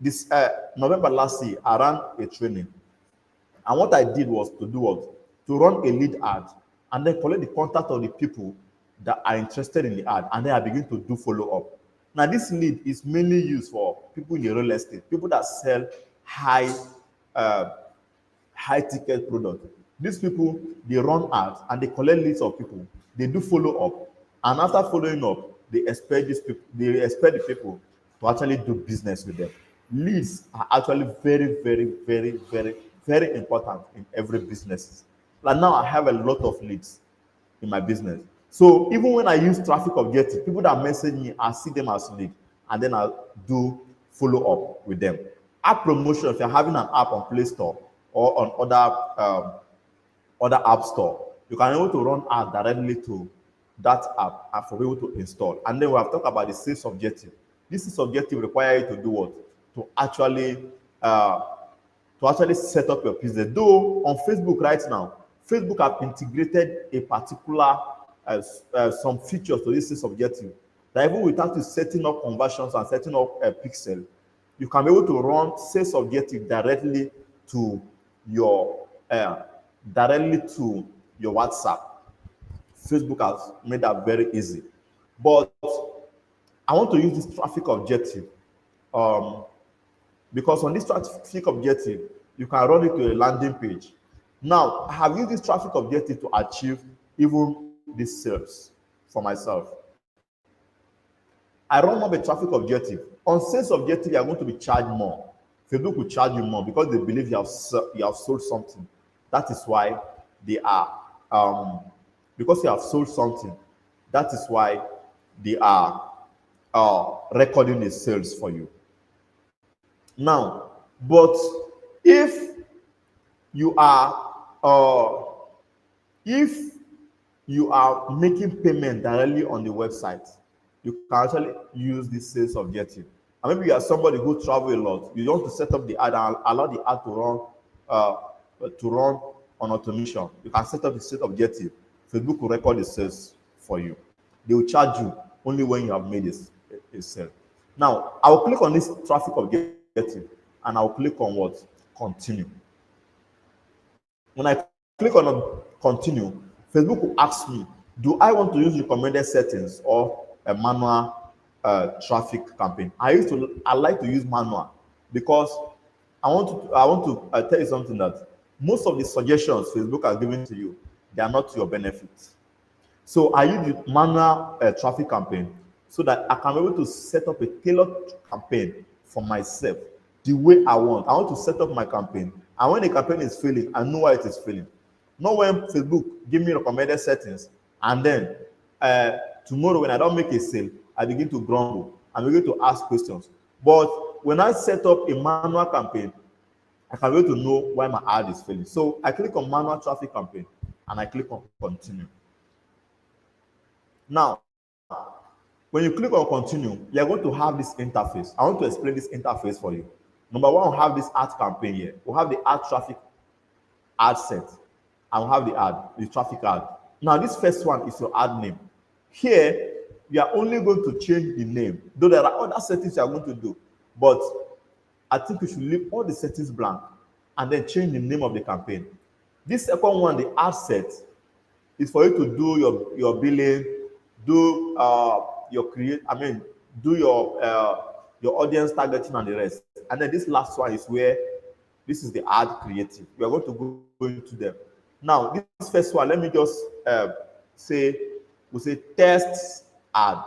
this November last year, I ran a training. And what I did was to do what? To run a lead ad and then collect the contact of the people that are interested in the ad, and then I begin to do follow-up. Now, this lead is mainly used for people in the real estate, people that sell high ticket product. These people, they run ads and they collect leads of people. They do follow-up, and after following up, they expect the people to actually do business with them. Leads are actually very, very, very, very, very important in every business. Like now, I have a lot of leads in my business. So even when I use traffic objective, people that message me, I see them as lead, and then I do follow up with them. App promotion, if you're having an app on Play Store or on other app store, you can be able to run ad directly to that app and for people to install. And then we have talked about the sales objective. This sales objective requires you to do what? To actually set up your business. Though on Facebook right now, Facebook have integrated a particular some features to this sales objective that even without you setting up conversions and setting up a pixel, you can be able to run sales objective directly to your WhatsApp. Facebook has made that very easy. But I want to use this traffic objective because on this traffic objective, you can run it to a landing page. Now, I have used this traffic objective to achieve even these sales for myself. I run up a traffic objective. On sales objective, you are going to be charged more. Facebook will charge you more because they believe you have sold something. That is why they are, because you have sold something, that is why they are recording the sales for you. Now, but if you are making payment directly on the website, you can actually use this sales objective. And maybe you are somebody who travel a lot. You want to set up the ad and allow the ad to run on automation. You can set up the sales objective. Facebook will record the sales for you. They will charge you only when you have made a sale. Now, I will click on this traffic objective and I will click on what? Continue. When I click on continue, Facebook will ask me, do I want to use recommended settings or a manual traffic campaign? I like to use manual because I want to tell you something, that most of the suggestions Facebook are giving to you, they are not to your benefit. So I use the manual traffic campaign so that I can be able to set up a tailored campaign for myself the way I want. I want to set up my campaign, and when the campaign is failing, I know why it is failing. Not when Facebook give me recommended settings and then tomorrow when I don't make a sale, I begin to grumble. I begin to ask questions. But when I set up a manual campaign, I can be able to know why my ad is failing. So I click on manual traffic campaign and I click on continue. Now, when you click on continue, you're going to have this interface. I want to explain this interface for you. Number one, we'll have this ad campaign here. We'll have the ad traffic ad set. And we'll have the traffic ad. Now, this first one is your ad name. Here, you are only going to change the name, though there are other settings you are going to do. But I think you should leave all the settings blank and then change the name of the campaign. This second one, the ad set, is for you to do your billing, do do your audience targeting and the rest. And then this last one is where this is the ad creative. We are going to go into them. Now, this first one, let me just say test ad.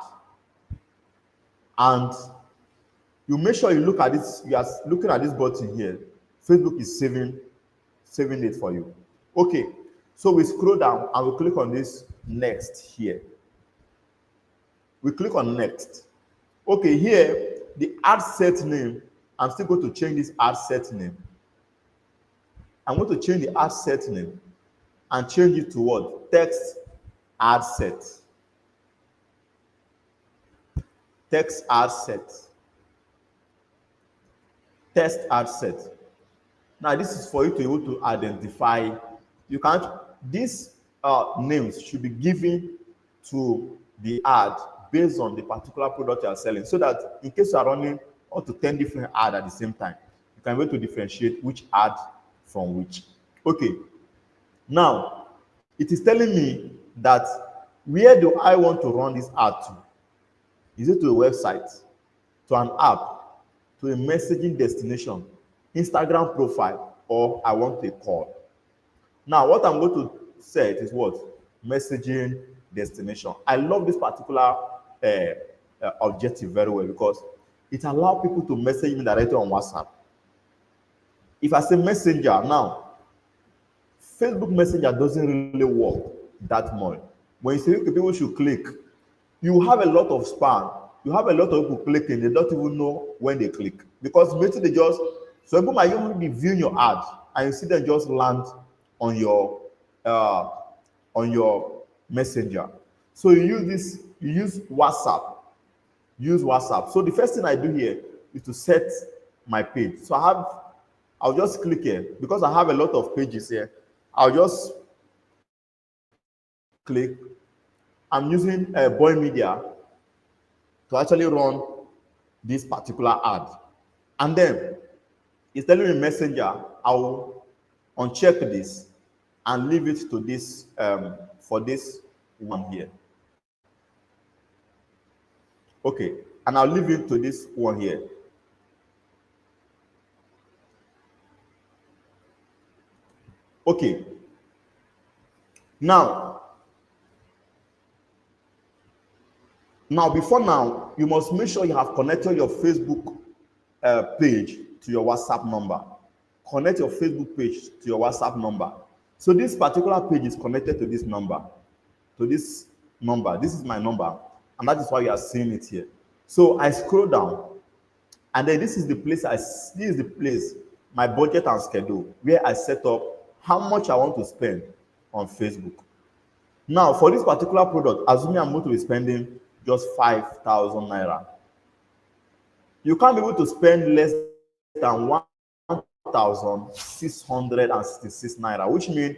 And you make sure you look at this, you are looking at this button here. Facebook is saving it for you. Okay, so we scroll down and we click on this next here. We click on next. Okay, here, the ad set name, I'm still going to change this ad set name. I'm going to change the ad set name and change it to what? Text ad set. Text ad set. Test ad set. Now, this is for you to be able to identify. You can't, these names should be given to the ad based on the particular product you are selling, so that in case you are running up to 10 different ads at the same time, you can be able to differentiate which ad from which. Okay. Now, it is telling me that where do I want to run this ad to? Is it to a website, to an app, to a messaging destination, Instagram profile, or I want a call? Now, what I'm going to say is what? Messaging destination. I love this particular objective very well because it allows people to message me directly on WhatsApp. If I say Messenger now, Facebook Messenger doesn't really work that much. When you say people should click, you have a lot of spam. You have a lot of people clicking. They don't even know when they click because maybe they just, so people might even be viewing your ad and you see them just land on your Messenger. So you use WhatsApp. Use WhatsApp. So the first thing I do here is to set my page. So I'll just click here because I have a lot of pages here. I'll just click. I'm using Boy Media to actually run this particular ad. And then it's telling me Messenger. I'll uncheck this and leave it to this for this one here. Okay, and I'll leave it to this one here. Okay, now before now, you must make sure you have connected your Facebook page to your WhatsApp number. Connect your Facebook page to your WhatsApp number. So this particular page is connected to this number. This is my number, and that is why you are seeing it here. So I scroll down, and then this is the place, my budget and schedule, where I set up how much I want to spend on Facebook. Now, for this particular product, assuming I'm going to be spending just 5,000 naira, you can't be able to spend less than 1,666 naira, which means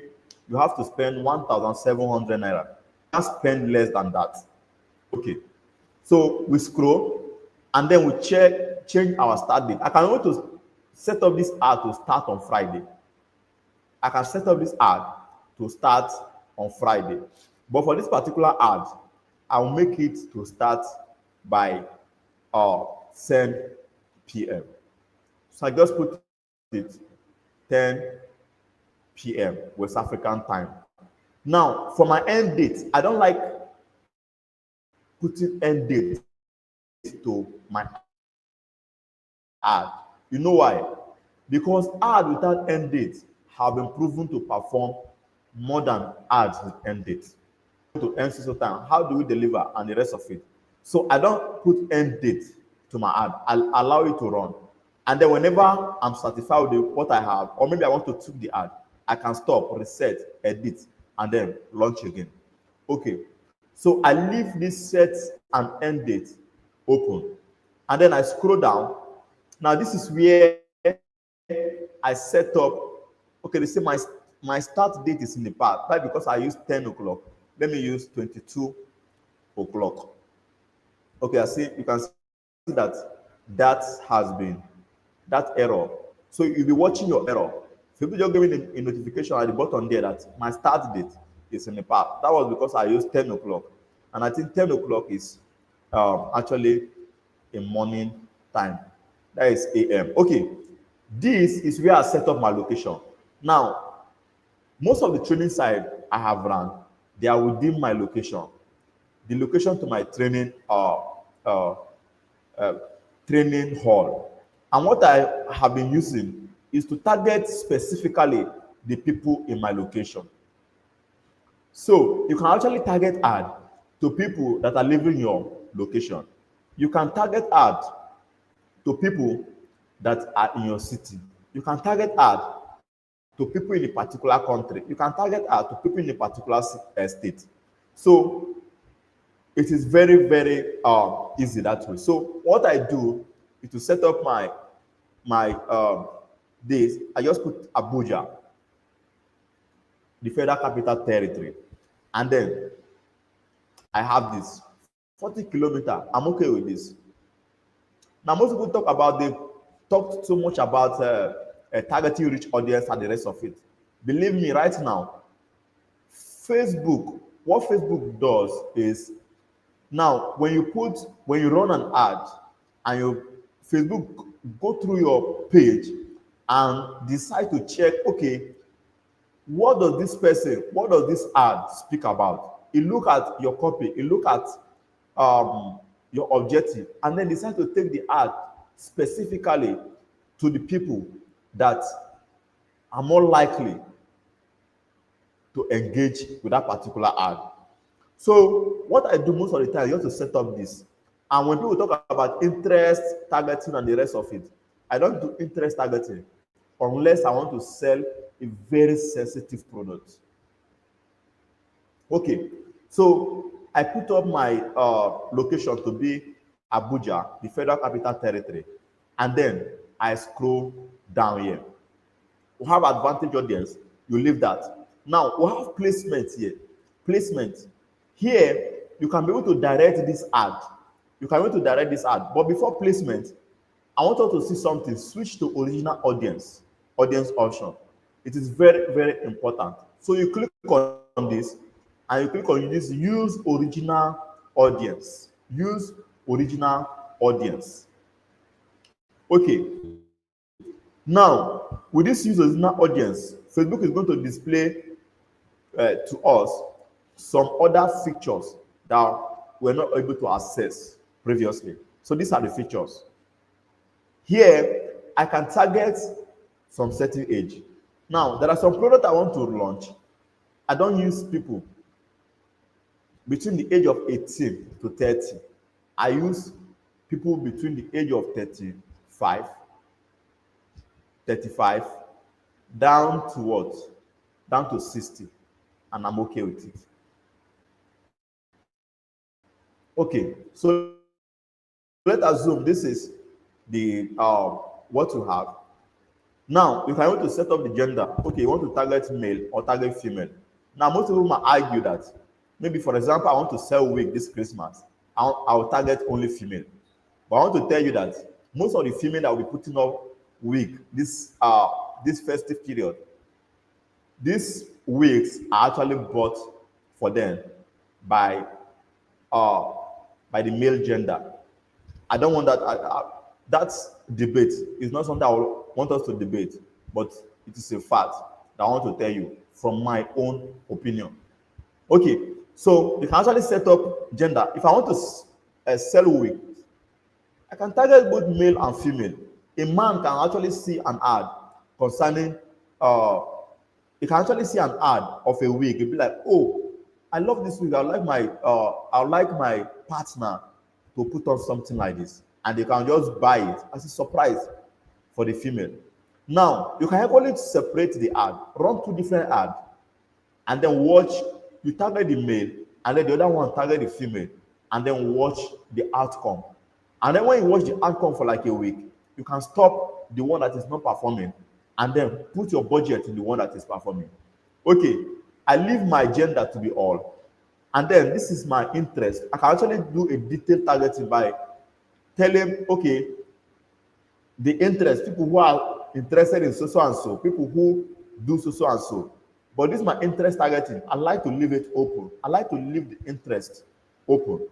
you have to spend 1,700 naira. You can't spend less than that. Okay, so we scroll, and then we change our start date. I can go to set up this ad to start on Friday. I can set up this ad to start on Friday. But for this particular ad, I will make it to start by 10 p.m. So I just put it 10 p.m. West African time. Now, for my end date, I don't like putting end date to my ad. You know why? Because ad without end date have been proven to perform more than ads with end date. To end system time, how do we deliver and the rest of it? So I don't put end date to my ad. I'll allow it to run, and then whenever I'm satisfied with what I have, or maybe I want to tweak the ad, I can stop, reset, edit, and then launch again. Okay, so I leave this set and end date open, and then I scroll down. Now this is where I set up. Okay, they say my start date is in the past. Why? Because I used 10 o'clock. Let me use 22 o'clock. Okay, you can see that has been that error. So you'll be watching your error. So if you just give me a notification at the bottom there that my start date is in the past. That was because I used 10 o'clock. And I think 10 o'clock is actually a morning time. That is AM. Okay, this is where I set up my location. Now, most of the training site I have run, they are within my location. The location to my training training hall. And what I have been using is to target specifically the people in my location. So you can actually target ad to people that are living in your location. You can target ad to people that are in your city. You can target ad to people in a particular country. You can target ad to people in a particular state. So it is very, very easy that way. So what I do is to set up my days. I just put Abuja, the Federal Capital Territory, and then I have this 40 kilometer. I'm okay with this. Now most people talk so much about targeting rich audience and the rest of it. Believe me, right now, what Facebook does is, now when you run an ad and Facebook go through your page and decide to check, okay, what does this ad speak about? It look at your copy, it look at your objective, and then decide to take the ad specifically to the people that are more likely to engage with that particular ad. So what I do most of the time is just to set up this. And when people talk about interest targeting and the rest of it, I don't do interest targeting unless I want to sell a very sensitive product. Okay, so I put up my location to be Abuja, the Federal Capital Territory, and then I scroll down here. We have advantage audience, you leave that. Now we have placement here. Placement. Here, you can be able to direct this ad. But before placement, I want us to see something. Switch to original audience option. It is very, very important. So you click on this, and you click on this, use original audience. Use original audience. Okay, now with this use of original audience, Facebook is going to display to us some other features that we're not able to access previously. So these are the features. Here, I can target some certain age. Now, there are some products I want to launch. I don't use people between the age of 18 to 30. I use people between the age of 35, down to what? Down to 60. And I'm okay with it. Okay, so let's assume this is the what you have. Now, if I want to set up the gender, okay, you want to target male or target female. Now, most people might argue that maybe, for example, I want to sell wig this Christmas. I'll target only female. But I want to tell you that most of the female that will be putting up wig this festive period, these wigs are actually bought for them by the male gender. I don't want that. That debate is not something I want us to debate, but it is a fact that I want to tell you from my own opinion. Okay, so you can actually set up gender. If I want to sell wigs, I can target both male and female. A man can actually see an ad concerning, you can actually see an ad of a wig. You'll be like, oh, I love this wig. I'd like my partner to put on something like this. And they can just buy it as a surprise for the female. Now, you can actually separate the ad, run two different ads, and then watch, you target the male, and then the other one target the female, and then watch the outcome. And then when you watch the outcome for like a week, you can stop the one that is not performing, and then put your budget in the one that is performing. Okay, I leave my gender to be all, and then this is my interest. I can actually do a detailed targeting by telling, okay, the interest, people who are interested in so and so, people who do so and so. But this is my interest targeting. I like to leave it open. I like to leave the interest open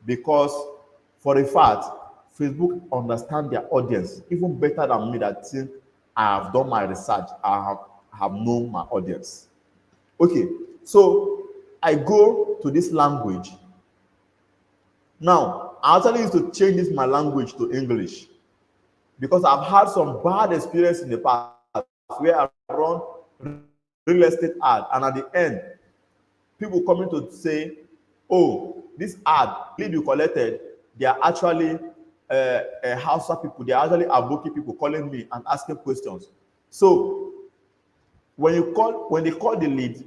because for a fact, Facebook understands their audience even better than me that think I have done my research. I have known my audience. Okay, so I go to this language. Now, I actually used to change my language to English because I've had some bad experience in the past where I run real estate ad, and at the end, people coming to say, oh, this ad, lead you collected, they are actually Hausa people, they are actually Aboki people calling me and asking questions. So when they call the lead,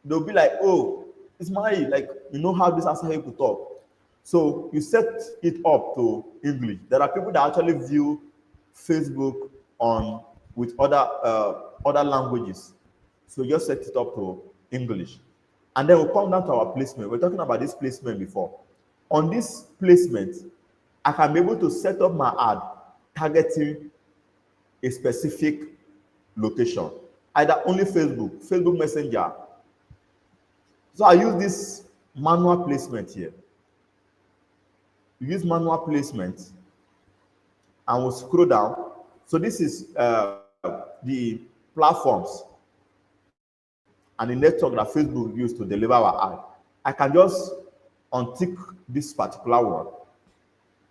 they'll be like, oh, it's my, like, you know how this Hausa people talk. So you set it up to English. There are people that actually view Facebook with other languages. So you just set it up to English. And then we'll come down to our placement. We're talking about this placement before. On this placement, I can be able to set up my ad targeting a specific location, either only Facebook Messenger. So I use this manual placement here. You use manual placement and we'll scroll down. So this is the platforms and the network that Facebook used to deliver our ad. I can just untick this particular one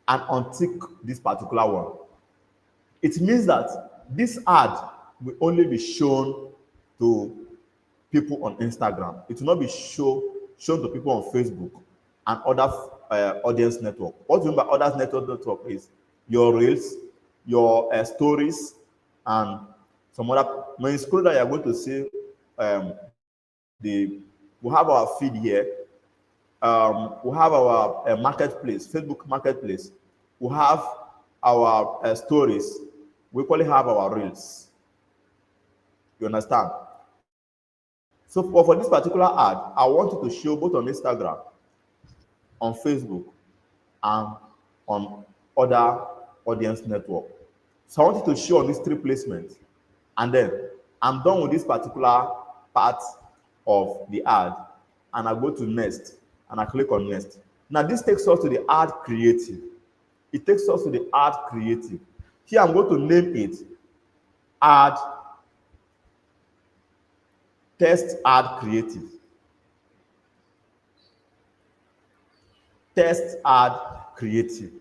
and untick this particular one. It means that this ad will only be shown to people on Instagram. It will not be shown to people on Facebook and other audience network. What you mean by audience network is your reels, your stories, and some other. When you scroll down, you're going to see we have our feed here. We have our marketplace, Facebook marketplace. We have our stories. We equally have our reels. You understand? So for this particular ad, I want it to show both on Instagram, on Facebook, and on other audience network. So I want it to show on these three placements. And then I'm done with this particular part of the ad. And I go to next. And I click on next. Now this takes us to the ad creative. It takes us to the ad creative. Here I'm going to name it ad test ad creative. Test ad creative.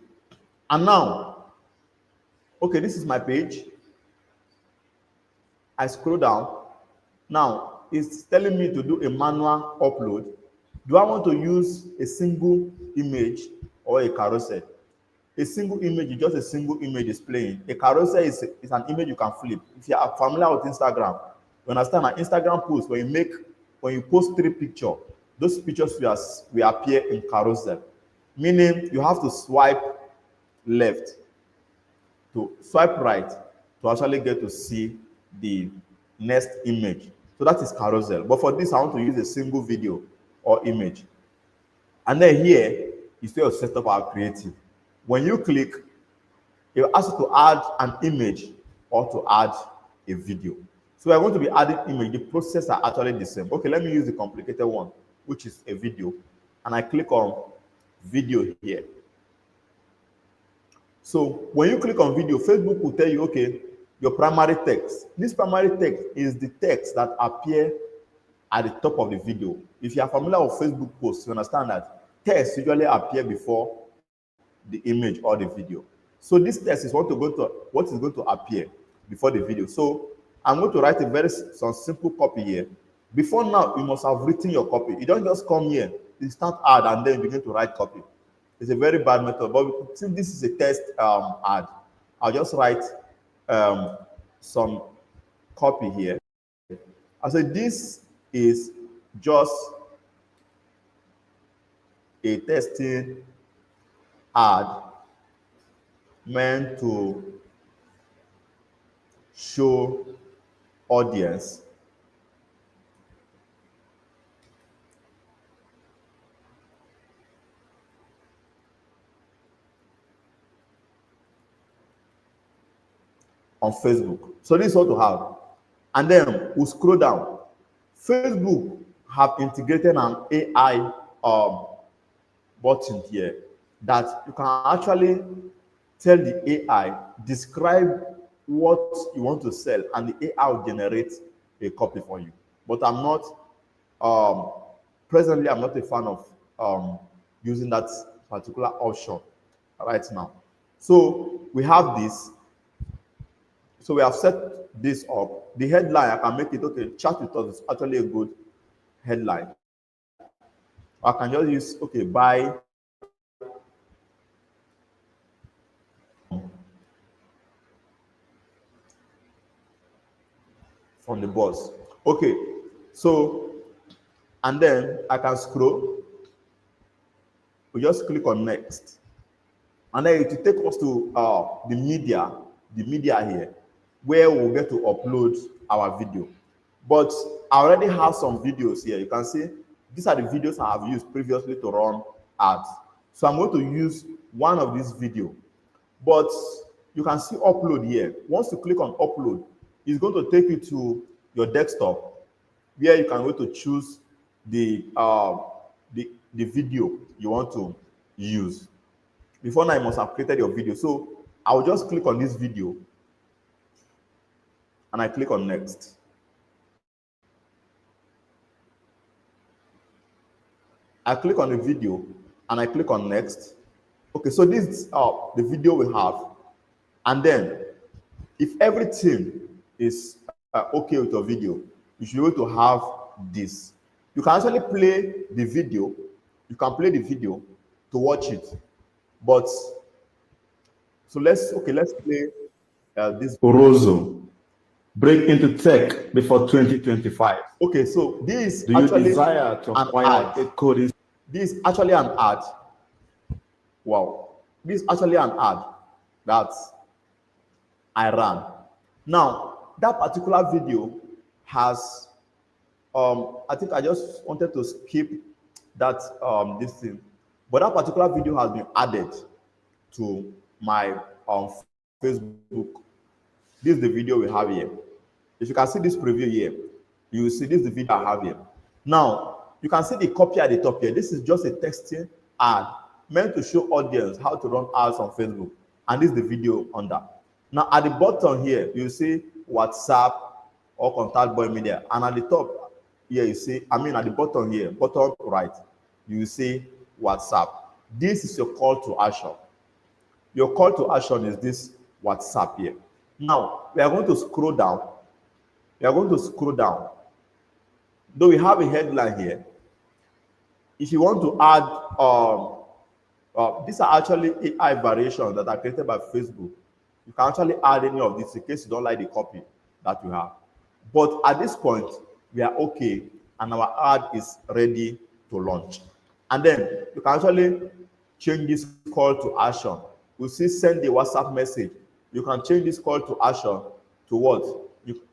And now, okay, this is my page. I scroll down. Now it's telling me to do a manual upload. Do I want to use a single image or a carousel? A single image is just a single image displaying. A carousel is an image you can flip. If you are familiar with Instagram, you understand an Instagram post when you post 3 pictures, those pictures will appear in carousel. Meaning you have to swipe left to swipe right to actually get to see the next image. So that is carousel. But for this, I want to use a single video or image. And then here is where you set up our creative. When you click, it will ask you to add an image or to add a video. So we're going to be adding image. The process are actually the same. Okay, let me use the complicated one, which is a video. And I click on video here. So when you click on video, Facebook will tell you, okay, your primary text. This primary text is the text that appear at the top of the video. If you are familiar with Facebook posts, you understand that text usually appear before the image or the video. So this text is what is going to appear before the video. So I'm going to write some simple copy here. Before now, you must have written your copy. You don't just come here, you start ad and then begin to write copy. It's a very bad method. But since this is a test ad, I'll just write some copy here. I said this is just a testing ad meant to show audience on Facebook. So this is what to have. And then we'll scroll down. Facebook have integrated an AI button here that you can actually tell the AI, describe what you want to sell, and the AI will generate a copy for you. But I'm not, presently, I'm not a fan of using that particular option right now. So we have this. So we have set this up. The headline, I can make it, okay, chat with us is actually a good headline. I can just use, okay, buy from the boss. Okay, so, and then I can scroll. We just click on next. And then it will take us to the media here, where we'll get to upload our video. But I already have some videos here. You can see these are the videos I have used previously to run ads. So I'm going to use one of these videos. But you can see upload here. Once you click on upload, it's going to take you to your desktop, where you can go to choose the video you want to use. Before now, you must have created your video. So I will just click on this video and I click on next. I click on the video and I click on next. Okay, so this is the video we have. And then if everything is okay with your video, you should be able to have this. You can actually play the video. You can play the video to watch it. But so let's play this. Orozo, break into tech before 2025. Okay, so this Do you desire to acquire a coding? This is actually an ad. Wow, this is actually an ad that I ran. Now that particular video has I think I just wanted to skip that this thing, but that particular video has been added to my Facebook. This is the video we have here. If you can see this preview here, you will see this is the video I have here. Now you can see the copy at the top here. This is just a texting ad meant to show audience how to run ads on Facebook. And this is the video under. Now at the bottom here, you see WhatsApp or contact Boy Media. And at the top here, you see, at the bottom here, bottom right, you see WhatsApp. This is your call to action. Your call to action is this WhatsApp here. Now, we are going to scroll down. We are going to scroll down. Though we have a headline here, if you want to add, these are actually AI variations that are created by Facebook. You can actually add any of this in case you don't like the copy that you have. But at this point, we are okay, and our ad is ready to launch. And then you can actually change this call to action. We see send a WhatsApp message. You can change this call to action to what?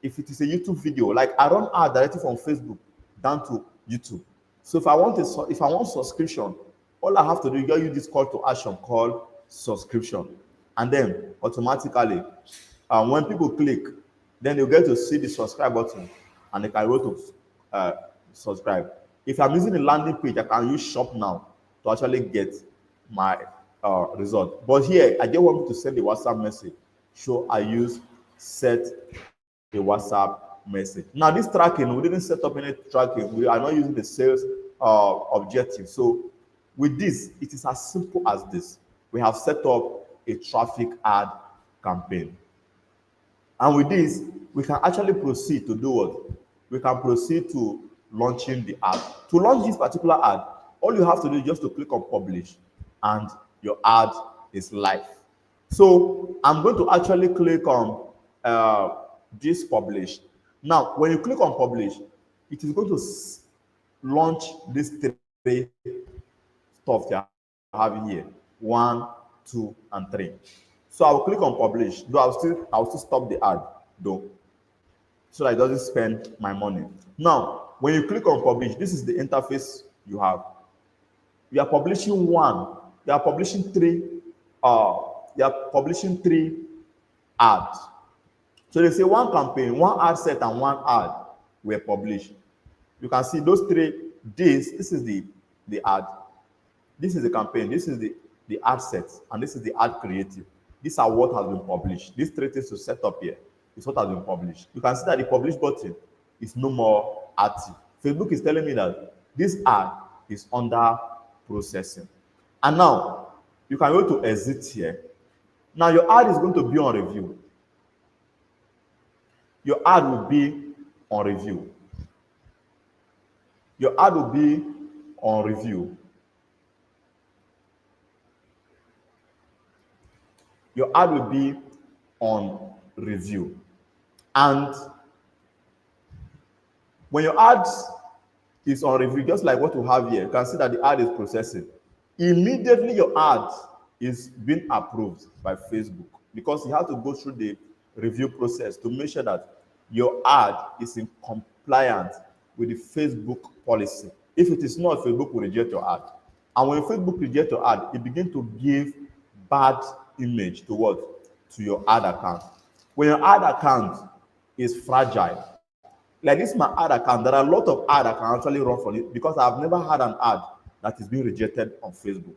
If it is a YouTube video, like I run ad directly from Facebook down to YouTube. So if I want subscription, all I have to do is use this call to action called subscription, and then automatically, when people click, then you get to see the subscribe button, and they can go to subscribe. If I'm using the landing page, I can use shop now to actually get my result. But here, I just want me to send a WhatsApp message, so I use set a WhatsApp message. Now this tracking, we didn't set up any tracking. We are not using the sales objective. So with this, it is as simple as this. We have set up a traffic ad campaign. And with this, we can actually proceed to do what? We can proceed to launching the ad. To launch this particular ad, all you have to do is just to click on publish, and your ad is live. So I'm going to actually click on this publish. Now, when you click on publish, it is going to launch this three stuff that I have here: 1, 2, and 3. So I'll click on publish. Though I'll still stop the ad though, so that it doesn't spend my money. Now, when you click on publish, this is the interface you have. You are publishing 1. You are publishing 3. You are publishing 3 ads. So they say 1 campaign, 1 ad set, and 1 ad were published. You can see those 3. This is the ad. This is the campaign. This is the ad set, and this is the ad creative. These are what has been published. These 3 things to set up here is what has been published. You can see that the publish button is no more active. Facebook is telling me that this ad is under processing. And now you can go to exit here. Now your ad is going to be on review. Your ad will be on review. Your ad will be on review. Your ad will be on review. And when your ad is on review, just like what you have here, you can see that the ad is processing. Immediately your ad is being approved by Facebook, because you have to go through the review process to make sure that your ad is in compliance with the Facebook policy. If it is not, Facebook will reject your ad. And when Facebook rejects your ad, it begins to give bad image to what? To your ad account. When your ad account is fragile, like this my ad account, there are a lot of ads I can actually run for it, because I've never had an ad that is being rejected on Facebook.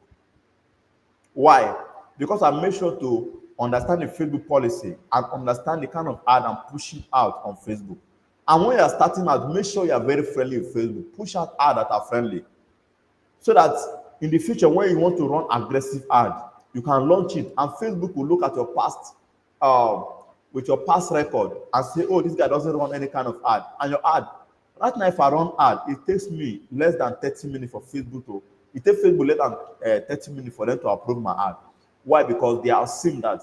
Why? Because I make sure to understand the Facebook policy and understand the kind of ad I'm pushing out on Facebook. And when you are starting out, make sure you are very friendly with Facebook. Push out ads that are friendly, so that in the future, when you want to run aggressive ad, you can launch it, and Facebook will look at your past, with your past record, and say, oh, this guy doesn't run any kind of ad. And your ad, right now, if I run ad, it takes me less than 30 minutes for Facebook to, it takes Facebook less than 30 minutes for them to approve my ad. Why? Because they are seeing that,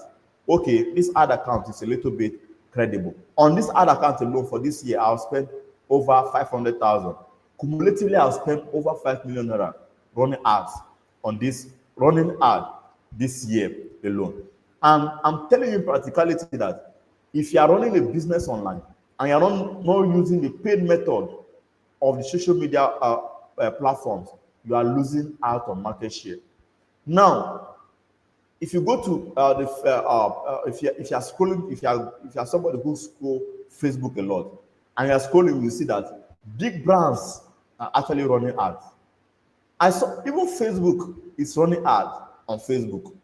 okay, this ad account is a little bit credible. On this ad account alone for this year, I'll spend over 500,000. Cumulatively, I'll spend over 5 million naira running ads on this running ad this year alone. And I'm telling you practicality that if you are running a business online and you are not using the paid method of the social media platforms, you are losing out on market share. Now, if you go to if you are scrolling, if you are somebody who scroll Facebook a lot, and you are scrolling, you see that big brands are actually running ads. I saw even Facebook is running ads on Facebook.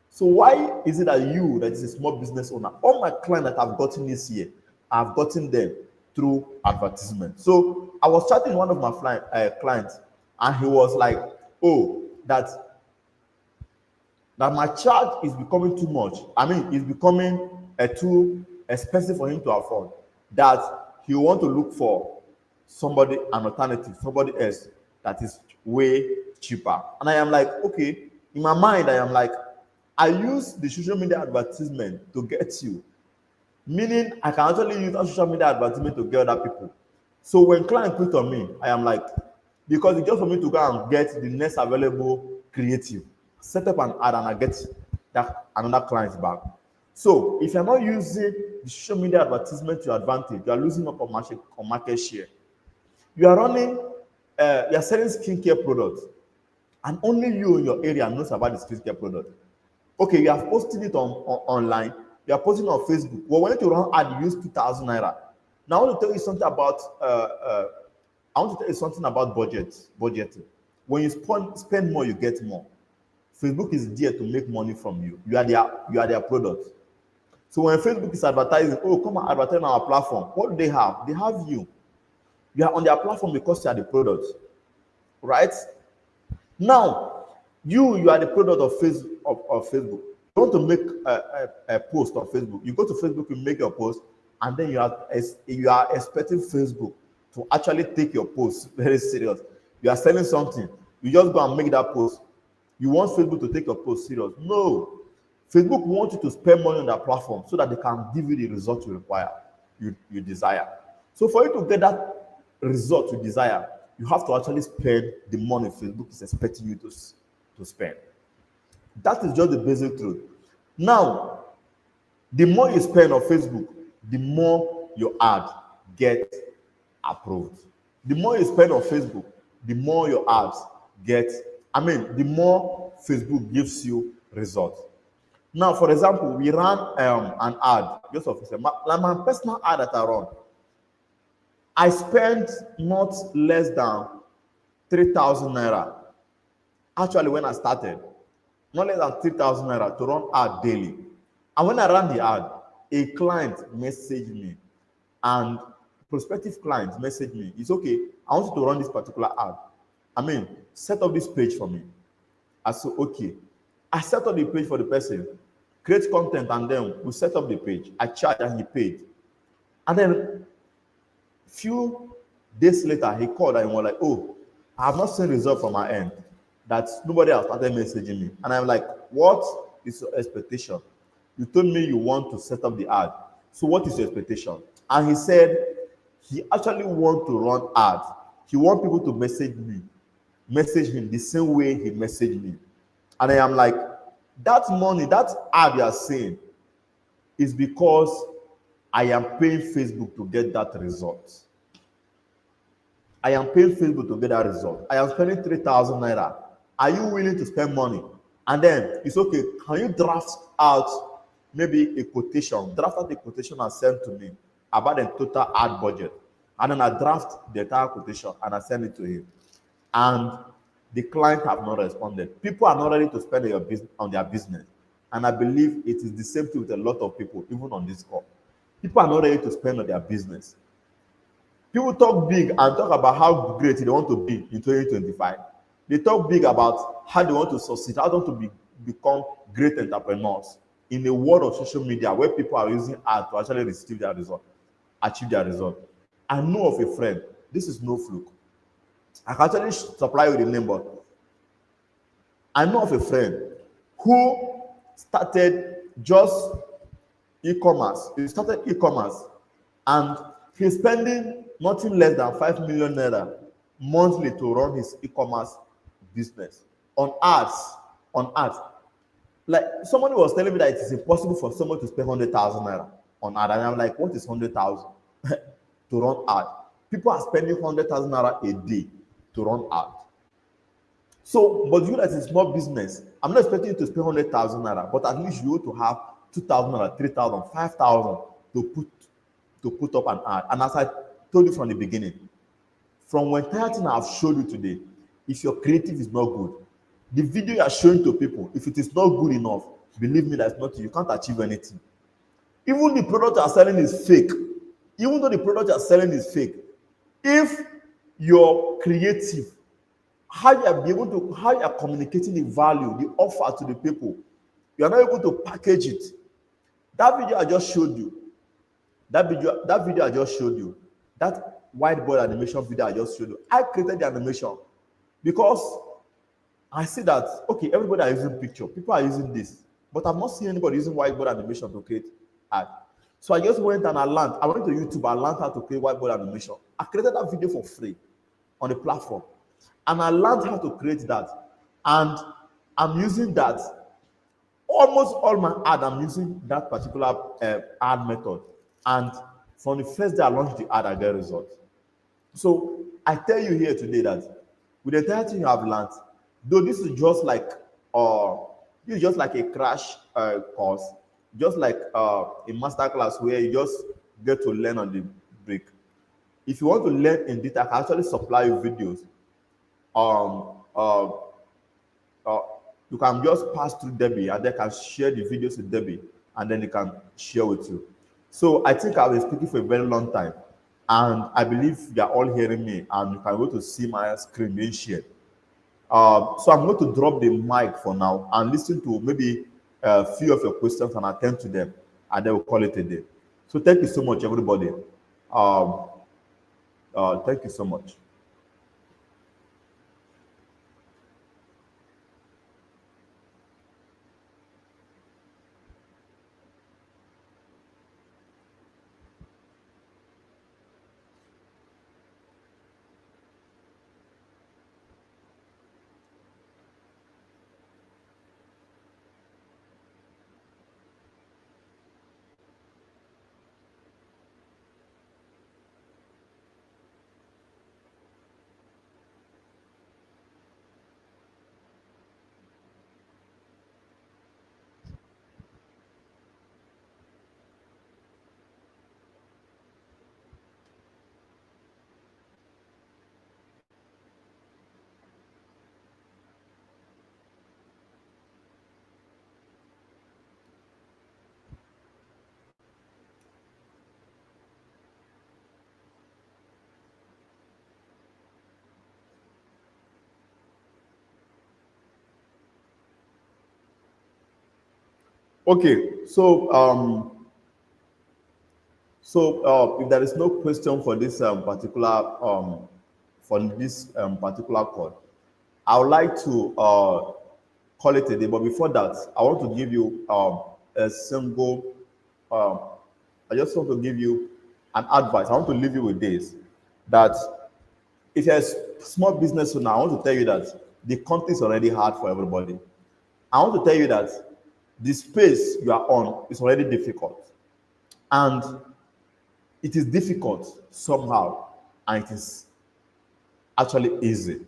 So why is it that you, that is a small business owner, all my clients that I've gotten this year, I've gotten them through advertisement? So I was chatting with one of my clients, and he was like, "Oh, that my charge is becoming too much. I mean, it's becoming too expensive for him to afford. That he want to look for somebody, an alternative, somebody else that is way cheaper." And I am like, okay, in my mind, I am like, I use the social media advertisement to get you, meaning I can actually use that social media advertisement to get other people. So when client click on me, I am like, because it's just for me to go and get the next available creative, set up an ad, and I get that another client back. So if you're not using the social media advertisement to your advantage, you are losing up on market share. You are running, you are selling skincare products, and only you in your area knows about the skincare product. Okay, you are posting it on online, you are posting it on Facebook. Well, when you run ad, you use 2,000 naira. Now I want to tell you something about budgeting. When you spend more, you get more. Facebook is there to make money from you. You are their product. So when Facebook is advertising, oh, come and advertise on our platform, what do they have? They have you. You are on their platform because you are the product, right? Now, you are the product of Facebook. You want to make a post on Facebook. You go to Facebook, you make your post, and then you are expecting Facebook to actually take your post very serious. You are selling something. You just go and make that post. You want Facebook to take your post serious. No. Facebook wants you to spend money on their platform so that they can give you the result you require, you desire. So for you to get that result you desire, you have to actually spend the money Facebook is expecting you to spend. That is just the basic truth. Now, the more you spend on Facebook, the more your ad get approved. The more you spend on Facebook, the more your ads the more Facebook gives you results. Now, for example, we ran an ad, just of my personal ad that I run. I spent not less than 3,000 naira. Actually, when I started, not less than 3,000 naira to run ad daily. And when I ran the ad, a client messaged me, and prospective clients messaged me. It's okay, I want you to run this particular ad. Set up this page for me. I said, okay. I set up the page for the person, create content, and then we set up the page. I charged and he paid. And then few days later, he called and he was like, oh, I have not seen result from my end. That nobody has started messaging me. And I'm like, what is your expectation? You told me you want to set up the ad. So what is your expectation? And he said he actually wants to run ads. He wants people to message him the same way he messaged me. And I am like, that money, that ad you are saying is because I am paying Facebook to get that result. I am paying Facebook to get that result. I am spending 3,000 naira. Are you willing to spend money? And then it's okay. Can you draft out maybe a quotation? Draft out a quotation and send to me about the total ad budget. And then I draft the entire quotation and I send it to him. And the client have not responded. People are not ready to spend on their business. And I believe it is the same thing with a lot of people, even on this call. People are not ready to spend on their business. People talk big and talk about how great they want to be in 2025. They talk big about how they want to succeed, how they want to become great entrepreneurs in a world of social media where people are using ads to actually achieve their result. I know of a friend, this is no fluke. I can actually supply you with the name, but I know of a friend who started just e-commerce. He started e-commerce and he's spending nothing less than 5 million naira monthly to run his e-commerce business on ads. Like somebody was telling me that it is impossible for someone to spend 100,000 naira on ad, and I'm like, what is 100,000 to run ad? People are spending 100,000 naira a day to run ad. So, but you as a small business, I'm not expecting you to spend 100,000 naira, but at least you ought to have 2,000 naira, 3,000, 5,000 to put up an ad. And as I told you from the beginning, from when 13 I've showed you today, if your creative is not good. The video you are showing to people, if it is not good enough, believe me, that's not you can't achieve anything. Even the product you are selling is fake. Even though the product you are selling is fake, if you're creative, how you are communicating the value, the offer to the people, you are not able to package it. That video I just showed you, that video I just showed you, that whiteboard animation video I just showed you, I created the animation because I see that, okay, everybody are using picture, people are using this, but I've not seen anybody using whiteboard animation to create ad. So I just went and I went to YouTube, I learned how to create whiteboard animation. I created that video for free on the platform. And I learned how to create that. And I'm using that. Almost all my ad, I'm using that particular ad method. And from the first day I launched the ad, I get results. So I tell you here today that with the entire thing you have learned, though this is just like a crash course, just like a masterclass where you just get to learn on the break. If you want to learn in detail, I can actually supply you videos. You can just pass through Debbie and they can share the videos with Debbie and then they can share with you. So I think I've been speaking for a very long time and I believe you are all hearing me and you can go to see my screen being shared. So I'm going to drop the mic for now and listen to maybe a few of your questions and attend to them and then we'll call it a day. So thank you so much, everybody. Thank you so much. Okay, so if there is no question for this particular call, I would like to call it a day. But before that, I want to give you a single. I just want to give you an advice. I want to leave you with this: that if you're a small business owner, I want to tell you that the country is already hard for everybody. I want to tell you that the space you are on is already difficult, and it is difficult somehow, and it is actually easy.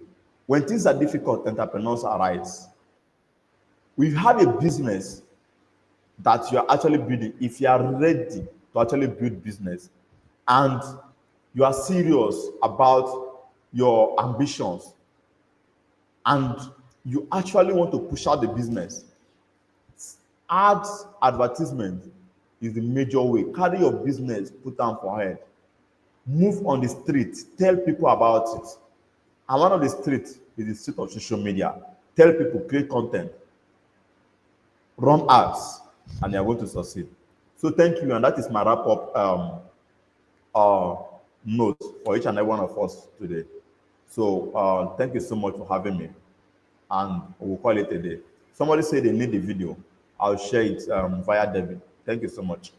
When things are difficult, entrepreneurs arise. We have a business that you are actually building. If you are ready to actually build business, and you are serious about your ambitions, and you actually want to push out the business, ads, advertisement is the major way. Carry your business, put down for head. Move on the street, tell people about it. And one of the streets is the street of social media. Tell people, create content, run ads, and they are going to succeed. So thank you, and that is my wrap-up note for each and every one of us today. So thank you so much for having me, and we'll call it a day. Somebody said they need the video. I'll share it via Debbie. Thank you so much.